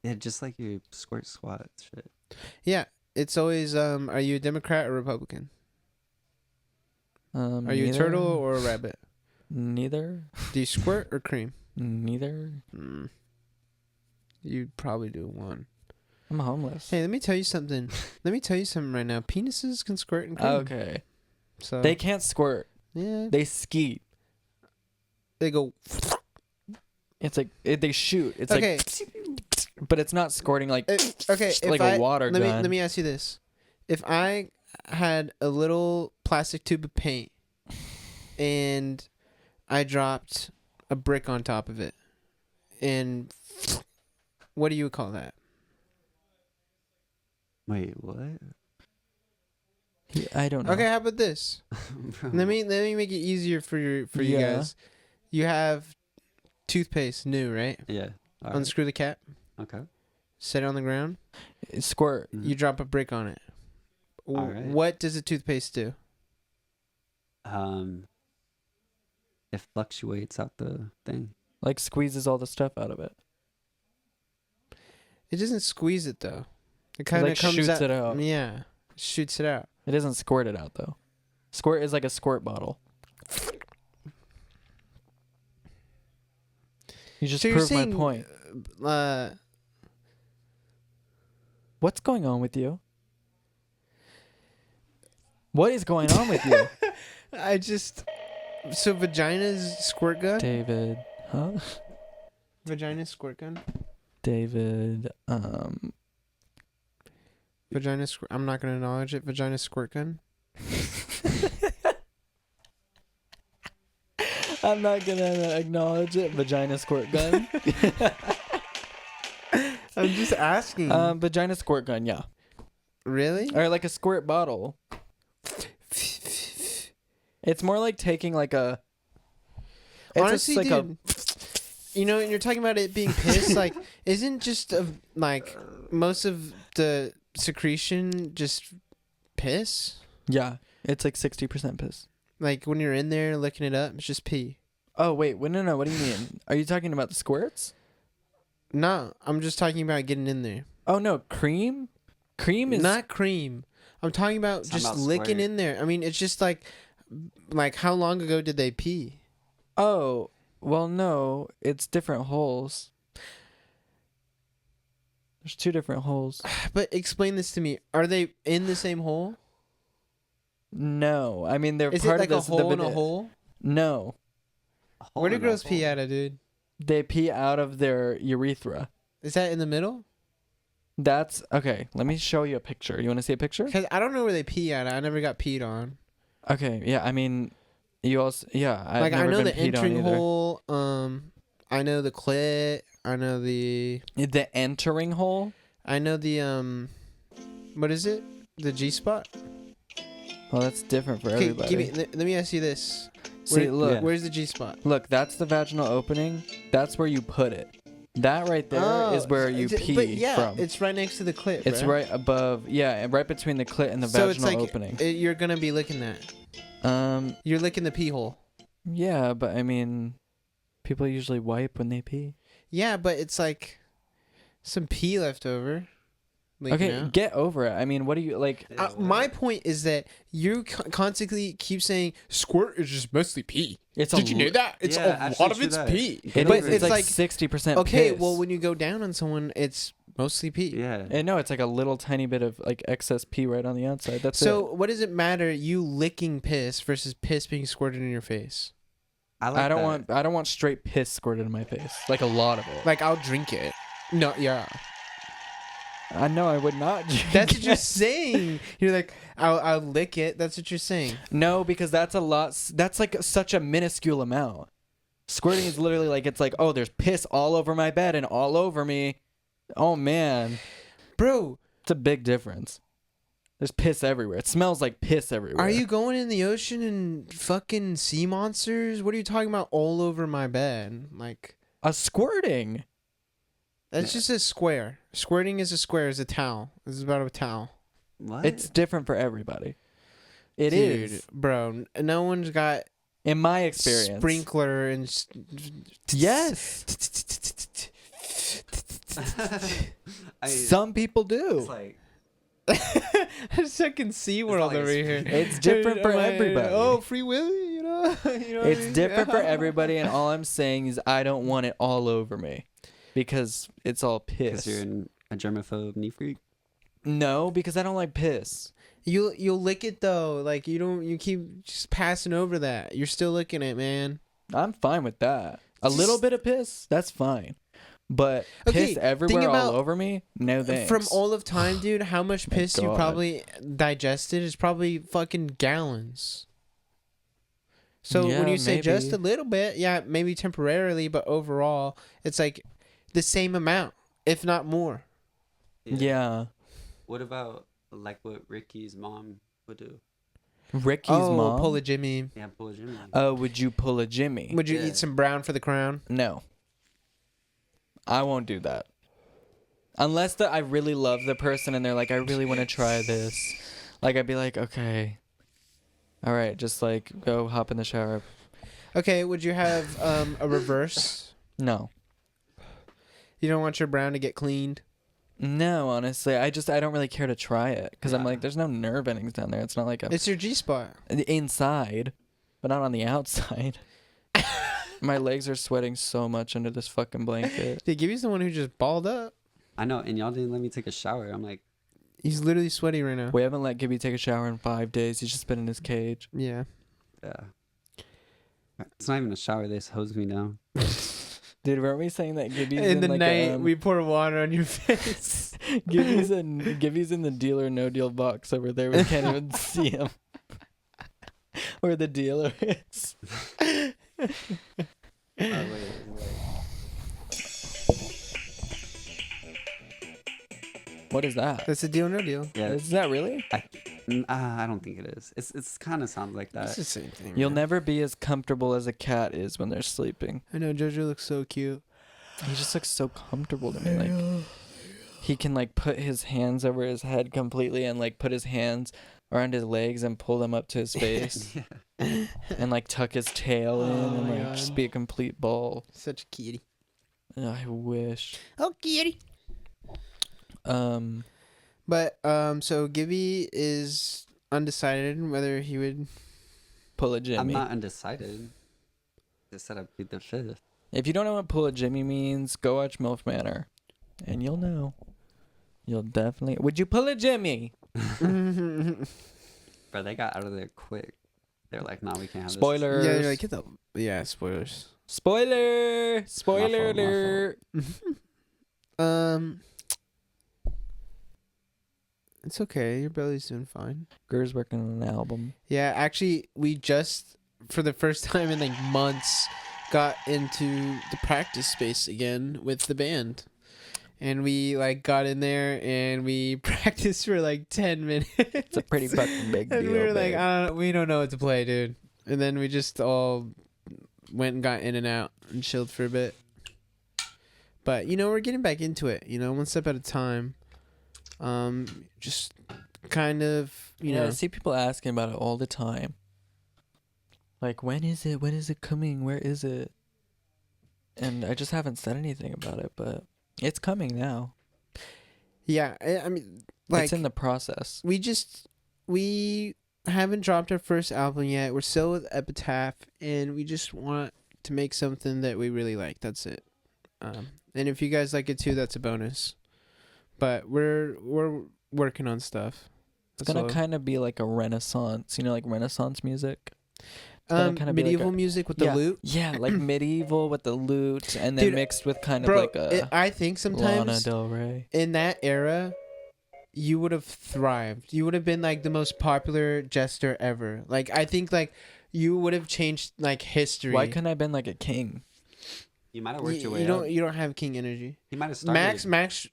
Yeah, just like your squirt squat shit. Yeah. It's always, are you a Democrat or Republican? Are you a turtle or a rabbit? Neither. Do you squirt or cream? Neither. You'd probably do one. I'm homeless. Hey, let me tell you something. Let me tell you something right now. Penises can squirt and cream. Okay. So They can't squirt. yeah, They skeet. they go. It's like they shoot. It's Okay. like, but it's not squirting like Okay, like a water let gun. me ask you this: if I had a little plastic tube of paint and I dropped a brick on top of it, and what do you call that? Wait, what? I don't know. Okay, how about this? Let me make it easier for you Yeah. guys. You have toothpaste, new, right? Yeah. All right. Unscrew the cap, Okay. set it on the ground. Squirt. Mhm. You drop a brick on it. All right. What does the toothpaste do? It fluctuates out the thing. Like squeezes all the stuff out of it. It doesn't squeeze it though. It kind of like comes shoots out. it out. Yeah, shoots it out. It doesn't squirt it out though. Squirt is like a squirt bottle. You just So you're proved my saying, point. What's going on with you? What is going on with you, I just. So vagina's squirt gun. David? Huh? Vagina's squirt gun. David. Vagina. I'm not gonna acknowledge it. Vagina squirt gun. I'm not gonna acknowledge it. Vagina squirt gun. I'm just asking. Vagina squirt gun. Yeah. Really? Or like a squirt bottle. It's more like taking like a. It's Honestly, just like dude. You know, and you're talking about it being piss. Like, isn't just like most of the secretion just piss? Yeah, it's like 60% piss. Like when you're in there looking it up, it's just pee. Oh wait, no. What do you mean? Are you talking about the squirts? No, I'm just talking about getting in there. Oh no, cream. Cream is Not cream. I'm talking about Talking just about licking squirt. in there. I mean, it's just like like how long ago did they pee? Oh, well, no, it's different holes. There's 2 different holes. But explain this to me. Are they in the same hole? No, I mean they're Is it part like of a this. hole in a hole? No, A hole Where do in a girls pee hole. at it, dude? they pee out of their urethra. Is that in the middle? That's okay. Let me show you a picture. You want to see a picture? Because I don't know where they pee at. I never got peed on. Okay, yeah. I mean, you also I've Like I never know been the peed on entering either. hole. I know the clit. I know the. The entering hole. I know the What is it? The G spot. Well, that's different for Okay, everybody. let me ask you this. See, look, Yeah. Where's the G spot? look. That's the vaginal opening. That's where you put it. That right there is where you pee but yeah, from. it's right next to the clit. It's bruh. right above, yeah, and right between the clit and the So vaginal it's like opening. you're gonna be licking that. You're licking the pee hole. Yeah, but I mean, people usually wipe when they pee. Yeah, but it's like some pee left over. leaking Okay, out. get over it. I mean, what do you like? My point is that you constantly keep saying squirt is just mostly pee. It's Did you know that? It's Yeah, a actually lot of true it's that. pee. Get But over it. it's like 60% okay, piss. well when you go down on someone, it's mostly pee. Yeah. And no, it's like a little tiny bit of like excess pee right on the outside. That's So it. what does it matter you licking piss versus piss being squirted in your face? I don't want straight piss squirted in my face. Like a lot of it. Like I'll drink it. No, yeah. I know I would not. drink That's what you're it. saying. You're like, I'll lick it. That's what you're saying. No, because that's a lot. That's like such a minuscule amount. Squirting is literally like it's like, oh, there's piss all over my bed and all over me. Oh man, Bro, it's a big difference. There's piss everywhere. It smells like piss everywhere. are you going in the ocean and fucking sea monsters? What are you talking about all over my bed? Like, a squirting? that's just a square. Squirting is a square, is a towel. This is about a towel. What? It's different for everybody. It Dude, is, bro. No one's got in my experience. sprinkler and Yes, some people do. It's like second Sea World like a over here. It's different for everybody. Oh, Free Willy, you know. You know what I It's mean? different for Yeah. everybody, and all I'm saying is I don't want it all over me because it's all because piss. you're a germaphobe knee freak. No, because I don't like piss. You'll lick it though. Like you keep just passing over that. You're still licking it, man. I'm fine with that. A Just- little bit of piss, that's fine. But Okay, piss think everywhere about- all over me? No thanks. From all of time, dude, how much My piss you God. probably digested is probably fucking gallons. So when Yeah, you say just a maybe. little bit, yeah, maybe temporarily, but overall, it's like the same amount, if not more. Yeah. What about like what Ricky's mom would do? Ricky's mom. pull a Jimmy. Yeah, pull a Jimmy. Oh, would you pull a Jimmy? Would you Yeah. eat some brown for the crown? No. I won't do that. Unless I really love the person and they're like, I really want to try this. Like, I'd be like, okay. All right, just like go hop in the shower. Okay, would you have a reverse? No. You don't want your brown to get cleaned? No, honestly. I don't really care to try it because I'm Yeah. like, there's no nerve endings down there. It's not like It's your G spot. inside, but not on the outside. My legs are sweating so much under this fucking blanket. Dude, Gibby's the one who just balled up. I know, and y'all didn't let me take a shower. I'm like, He's literally sweaty right now. We haven't let Gibby take a shower in 5 days. He's just been in his cage. Yeah. yeah. It's not even a shower. They just hose me down. Dude, weren't we saying that Gibby's In the like night, we pour water on your face. Gibby's in the deal or no deal box over there. We can't even see him. Where the dealer is. What is that? That's a deal, no deal. Yeah. Is that really? I don't think it is. It's kind of sounds like It's that. the same thing. You'll man. never be as comfortable as a cat is when they're sleeping. I know JoJo looks so cute. He just looks so comfortable to me. Like he can like put his hands over his head completely and like put his hands around his legs and pull them up to his face and like tuck his tail in Oh and my like God. just be a complete ball. Such a kitty. I wish. Oh, kitty. But so Gibby is undecided whether he would pull a Jimmy. I'm not undecided. Just said I'd plead the fifth. If you don't know what pull a Jimmy means, go watch MILF Manor, and you'll know. You'll definitely. Would you pull a Jimmy? But they got out of there quick. They're like, nah, we can't have Spoilers. Yeah, you're like, spoilers. Spoiler. Spoiler My fault. alert. It's okay. Your belly's doing fine. Gur's working on an album. Yeah, actually, we just, for the first time in like months, got into the practice space again with the band. And we like got in there and we practiced for like 10 minutes. It's a pretty fucking big And deal. we were like, babe. we don't know what to play, dude. And then we just all went and got in and out and chilled for a bit. But, we're getting back into it, one step at a time. Just kind of, I see people asking about it all the time. Like, when is it? When is it coming? Where is it? And I just haven't said anything about it, but it's coming now. Yeah, I mean, like, it's in the process. We haven't dropped our first album yet. We're still with Epitaph, and we just want to make something that we really like. That's it. And if you guys like it too, that's a bonus. But we're working on stuff. It's gonna kind of be like a renaissance, like Renaissance music. Kinda be like medieval music with the lute. Yeah, like medieval with the lute, and then Dude, mixed with kind of Bro, like a I think Lana sometimes Del Rey. in that era, you would have thrived. You would have been like the most popular jester ever. Like, I think like you would have changed like history. Why couldn't I have been like a king? You might have worked your way you up. don't you don't have king energy. He might have started. Max.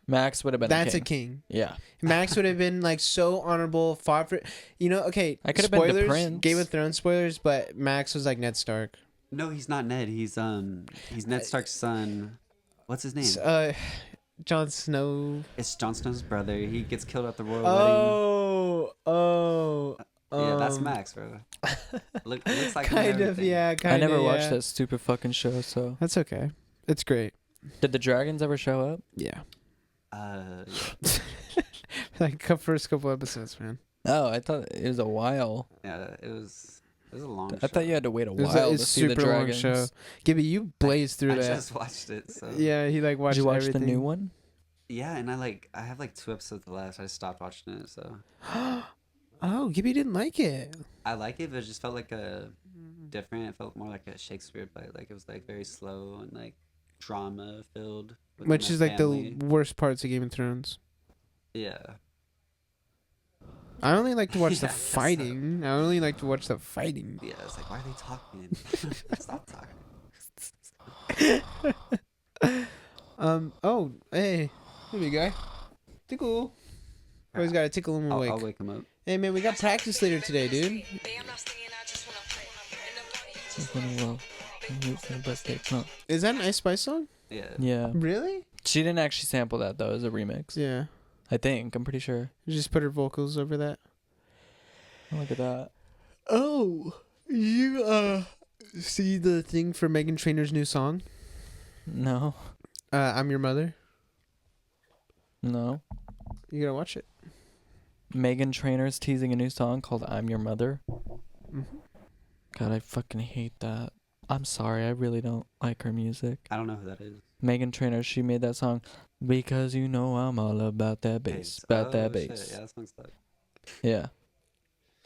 Max would have been That's a king. Yeah. Max would have been like so honorable, fought for. Okay. I could have been the spoilers, prince. Game of Thrones spoilers, but Max was like Ned Stark. No, he's not Ned. He's Ned Stark's son. What's his name? Jon Snow. It's Jon Snow's brother. He gets killed at the royal wedding. Yeah, that's Max, bro. Looks like him and Kind of, everything. yeah. Kind I of. never watched that stupid fucking show, so. That's okay. It's great. Did the dragons ever show up? Yeah. Yeah. Like first couple episodes, man. Oh, I thought it was a while. Yeah, it was a long. I thought you had to wait a while It's to see the super long dragons. show. Gibby, you blazed through I that. just watched it. So. Yeah, he like watched Did you watch everything. the new one? Yeah, and I have like 2 episodes left. I just stopped watching it. So. Oh, Gibby didn't like it. I like it, but it just felt like different. It felt more like a Shakespeare play. Like it was like very slow and like drama filled. Which is like the worst parts of Game of Thrones. Yeah. I only like to watch Yeah, the I guess so. fighting. I only like to watch the fighting. Yeah, it's like, why are they talking? Stop talking. Oh, hey. Here we go. Tickle. Always gotta tickle him awake. I'll wake him up. Hey, man, we got practice later today, dude. Is that an Ice Spice song? Yeah. Yeah. Really? She didn't actually sample that, though. It was a remix. Yeah. I think. I'm pretty sure. You just put her vocals over that. Oh, look at that. Oh, you see the thing for Meghan Trainor's new song? No. I'm Your Mother. No. You gotta watch it. Meghan Trainor's teasing a new song called I'm Your Mother. Mm-hmm. God, I fucking hate that. I'm sorry. I really don't like her music. I don't know who that is. Meghan Trainor, she made that song because you know I'm all about that bass. About that shit. bass. Yeah, that song's like. Yeah.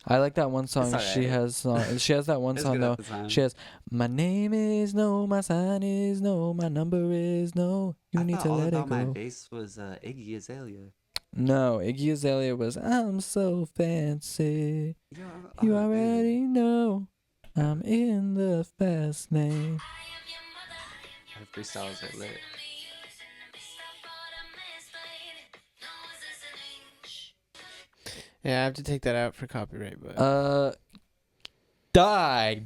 I like that one song. It's She alright. has she has that one It's song good though. at the time. She has my name is no, my sign is no, my number is no. You I need thought to all let it about my go. bass was Iggy Azalea. No, Iggy Azalea was I'm so fancy. Yeah, You man. already know I'm in the fast lane. Her freestyles are lit. Yeah, I have to take that out for copyright, but Die.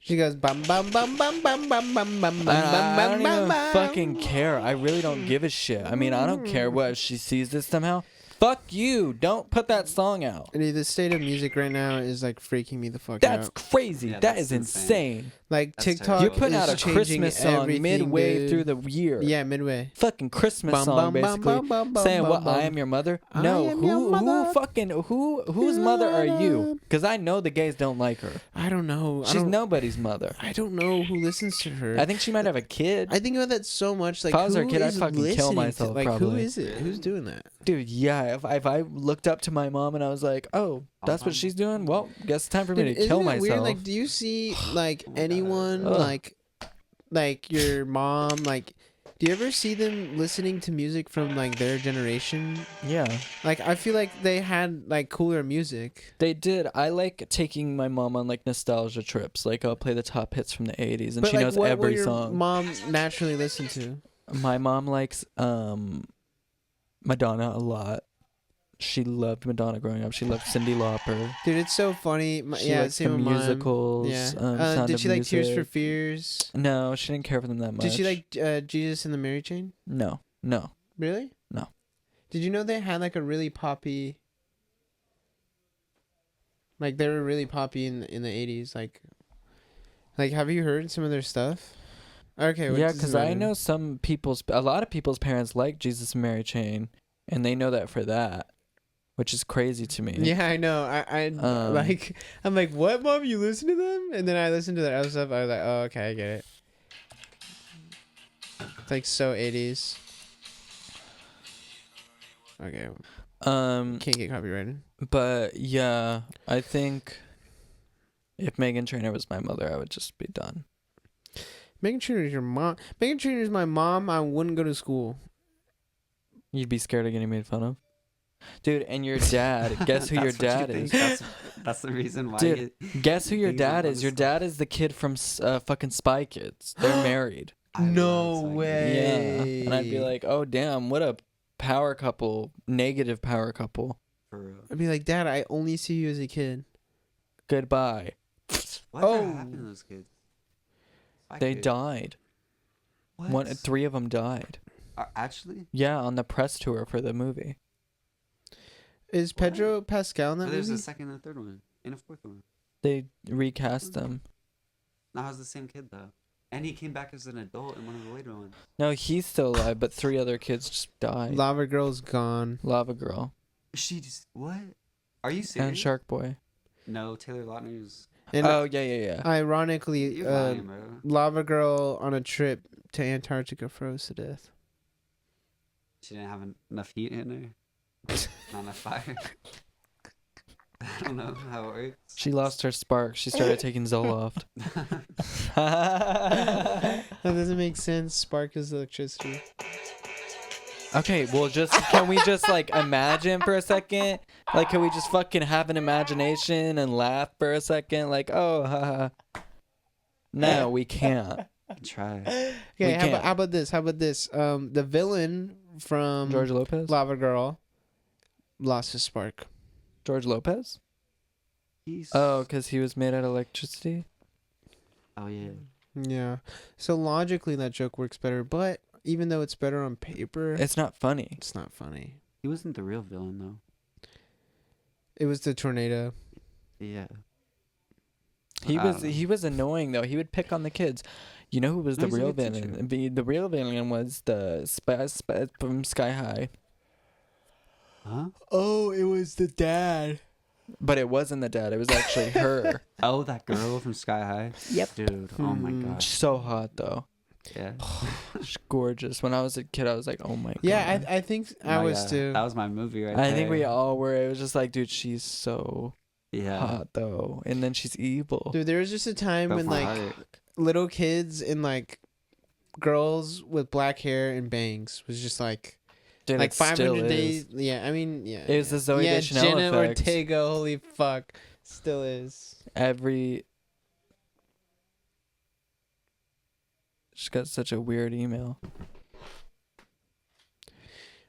she goes bum bum bum bum bum bum bum bum bum I don't bum even bum. fucking care. I really don't give a shit. I mean, I don't care what if she sees this somehow. Fuck you. Don't put that song out. Dude, the state of music right now is like freaking me the fuck That's out. crazy. Yeah, that that's is insane. Like That's TikTok, terrible. You're putting out a is changing Christmas song everything, midway dude. through the year. Yeah, midway. Fucking Christmas Bum, song, bum, bum, basically. bum, bum, bum, Saying bum, what? bum. I am your mother? I No. am your mother. Whose mother are you? Because I know the gays don't like her. I don't know. She's nobody's mother. I don't know who listens to her. I think she might have a kid. I think about that so much. Like, If I was her who kid, I'd is fucking kill listening myself, To, like, who probably. is it? Who's doing that? Dude, yeah. If I looked up to my mom and I was like, oh, that's what she's doing, well, guess it's time for me Dude, to kill isn't it myself. weird? Like, do you see like anyone Ugh. like your mom? Like, do you ever see them listening to music from like their generation? Yeah. Like, I feel like they had like cooler music. They did. I like taking my mom on like nostalgia trips. Like I'll play the top hits from the 80s and But she like, knows what will every your song. mom naturally listen to? My mom likes Madonna a lot. She loved Madonna growing up. She loved Cyndi Lauper. Dude, it's so funny. She Yeah, likes the same with mine. musicals. Yeah. Sound Did of she like Tears for Music. Fears? No, she didn't care for them that much. Did she like Jesus and the Mary Chain? No. Really? No. Did you know they had like a really poppy? Like they were really poppy in the 80s. Like have you heard some of their stuff? Okay. Yeah, because I know a lot of people's parents like Jesus and Mary Chain, and they know that for that, which is crazy to me. Yeah, I know. I'm like, what, mom? You listen to them? And then I listened to their other stuff. I was like, oh, okay, I get it. It's like so 80s. Okay, can't get copyrighted. But yeah, I think if Meghan Trainor was my mother, I would just be done. Meghan Trainor is your mom. Meghan Trainor is my mom. I wouldn't go to school. You'd be scared of getting made fun of, dude. And your dad. Guess who your That's what you dad think? is? That's the reason why. Dude, guess who your things are dad fun is? to Your stop. dad is the kid from fucking Spy Kids. They're married. I No love Psycho. way. Yeah, and I'd be like, oh damn, what a power couple, negative power couple. For real. I'd be like, Dad, I only see you as a kid. Goodbye. Whatever Oh. happened to those kids? They Psycho. died. What? 3 of them died. Actually? Yeah, on the press tour for the movie. Is Pedro Pascal in that But there's movie? a second and a third one. And a fourth one. They recast them. Now it's the same kid though. And he came back as an adult in one of the later ones. No, he's still alive, but 3 other kids just died. Lava Girl's gone. Lava Girl She just what? Are you and serious? Shark Boy. No, Taylor Lautner's. And Oh yeah. ironically, You're lying, bro. Lava Girl on a trip to Antarctica froze to death. She didn't have enough heat in her. Not enough fire. I don't know how it works. She lost her spark. She started taking Zoloft. That doesn't make sense. Spark is electricity. Okay, well, can we just like imagine for a second? Like, can we just fucking have an imagination and laugh for a second? Like, oh, haha. No, we can't. Try. Okay, We how can't. about this? How about this? The villain from George Lopez. Lava Girl lost his spark. George Lopez. He's... Oh, because he was made out of electricity. Oh yeah. Yeah. So logically, that joke works better. But even though it's better on paper, It's not funny. it's not funny. He wasn't the real villain though. It was the tornado. Yeah. He I was don't know. he was annoying though. He would pick on the kids. You know who was No, the he's a real good teacher. villain? The real villain was the spy from Sky High. Huh? Oh, it was the dad. But it wasn't the dad. It was actually her. Oh, that girl from Sky High. Yep. Dude. Oh my Hmm. gosh. So hot though. Yeah. She's gorgeous. When I was a kid, I was like, oh my god. Yeah, I think I Oh, was yeah. too. That was my movie right I there. think we all were. It was just like, dude, she's so Yeah. hot though, and then she's evil. Dude, there was just a time Broke when my like heart. little kids and like girls with black hair and bangs was just like Dude, like it still 500 is. days. Yeah, I mean, yeah. It was the Zooey yeah, Deschanel Jenna effect. Ortega, holy fuck, still is. She got such a weird email.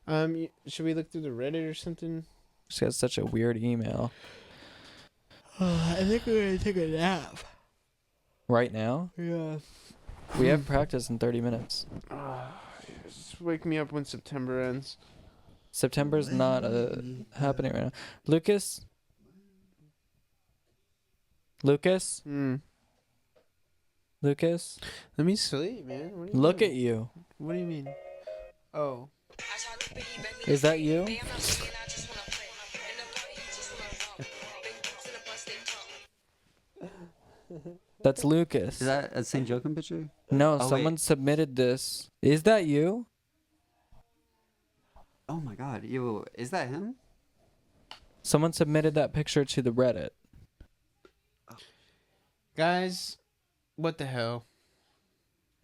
Should we look through the Reddit or something? She got such a weird email. I think we're gonna take a nap. Right now, Yeah. we have practice in 30 minutes. Just wake me up when September ends. September's not happening right now. Lucas? Hmm. Lucas? Let me sleep, man. What do you Look mean? at you. What do you mean? Oh. Is that you? That's Lucas. Is that a St. Joachim picture? No, Oh, someone wait. submitted this. Is that you? Oh my god. Yo, is that him? Someone submitted that picture to the Reddit. Guys, what the hell?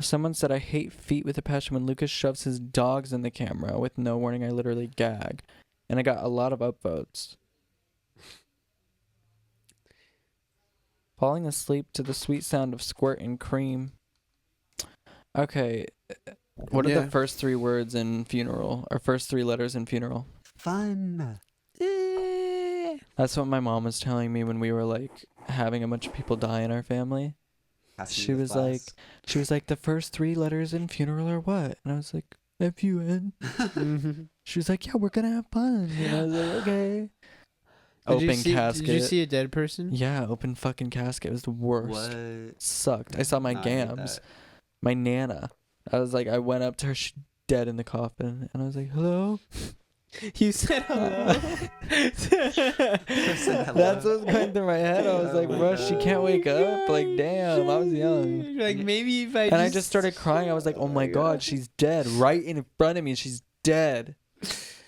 Someone said, I hate feet with a passion. When Lucas shoves his dogs in the camera with no warning, I literally gag. And I got a lot of upvotes. Falling asleep to the sweet sound of Squirt and cream. Okay. What are Yeah. the first 3 words in funeral? Or first 3 letters in funeral? Fun. That's what my mom was telling me when we were like having a bunch of people die in our family. She was like, the first 3 letters in funeral are what? And I was like, F-U-N. She was like, yeah, we're gonna have fun. And I was like, okay. Open casket. Did you see a dead person? Yeah, open fucking casket. It was the worst. What? Sucked. I saw my Nah, I hate gams. that. My Nana. I was like, I went up to her, she's dead in the coffin. And I was like, hello? You said hello. That's what was going through my head. I was Oh like, my bro, she can't wake up. Like, damn, I was young. Like, maybe if I And I just started crying. I was like, oh my God, she's dead. Right in front of me. She's dead.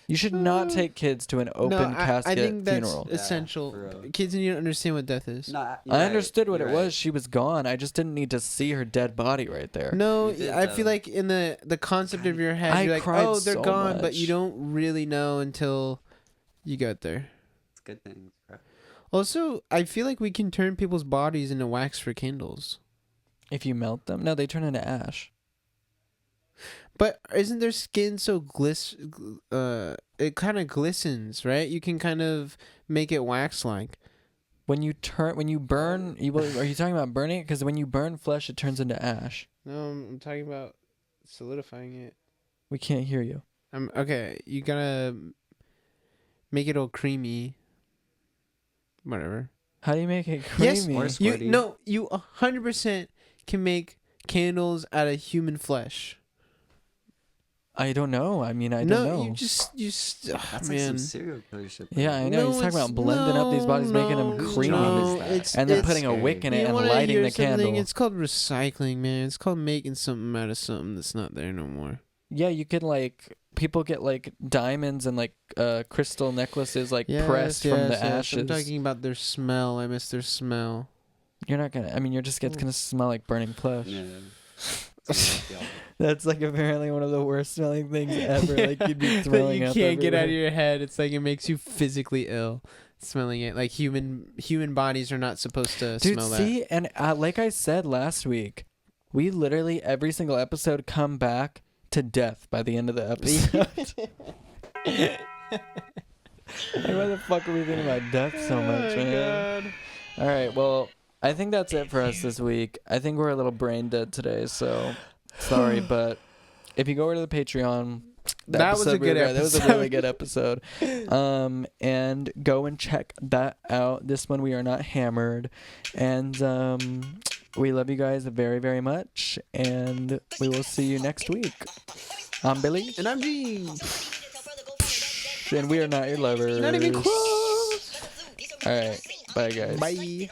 You should not take kids to an open casket I think that's funeral. essential. for real. Kids need to understand what death is. Nah, I understood what it was. She was gone. I just didn't need to see her dead body right there. No, You did, I though. feel like in the concept of your head, I you're like, cried oh, they're so gone, but much. you don't really know until you get there. It's good things. Bro. Also, I feel like we can turn people's bodies into wax for candles. If you melt them, no, they turn into ash. But isn't their skin so it kind of glistens, right? You can kind of make it wax-like. When you burn, are you talking about burning it? Because when you burn flesh, it turns into ash. No, I'm talking about solidifying it. We can't hear you. Okay. You gotta make it all creamy. Whatever. How do you make it Yes, creamy? Or squirty. You 100% can make candles out of human flesh. I don't know. I mean, I no, don't know. you just That's like man. some serial killer shit. bro. Yeah, I know. He's talking about blending up these bodies, making them Whose creamy, job is that? and then It's putting a scary. wick in it You and wanna lighting hear the something? candle. It's called recycling, man. It's called making something out of something that's not there no more. Yeah, you can people get like diamonds and like crystal necklaces like pressed from the ashes. I'm talking about their smell. I miss their smell. You're not gonna. I mean, you're just gonna smell like burning flesh. Yeah. That's like apparently one of the worst smelling things ever. Like you'd be That throwing you up. can't get out of everywhere. your head. It's like it makes you physically ill smelling it. Like human bodies are not supposed to Dude, smell see, and like I said last week, we literally every single episode come back to death by the end of the episode. Like, why the fuck are we thinking about death so much, man? All right, well, I think that's it for us this week. I think we're a little brain dead today, so sorry, but if you go over to the Patreon, That was a good That was a episode. really good episode. And go and check that out. This one we are not hammered, and we love you guys very, very much, and we will see you next week. I'm Billy, And I'm Gene. and we are not your lovers. Not even close. All right, bye guys. Bye.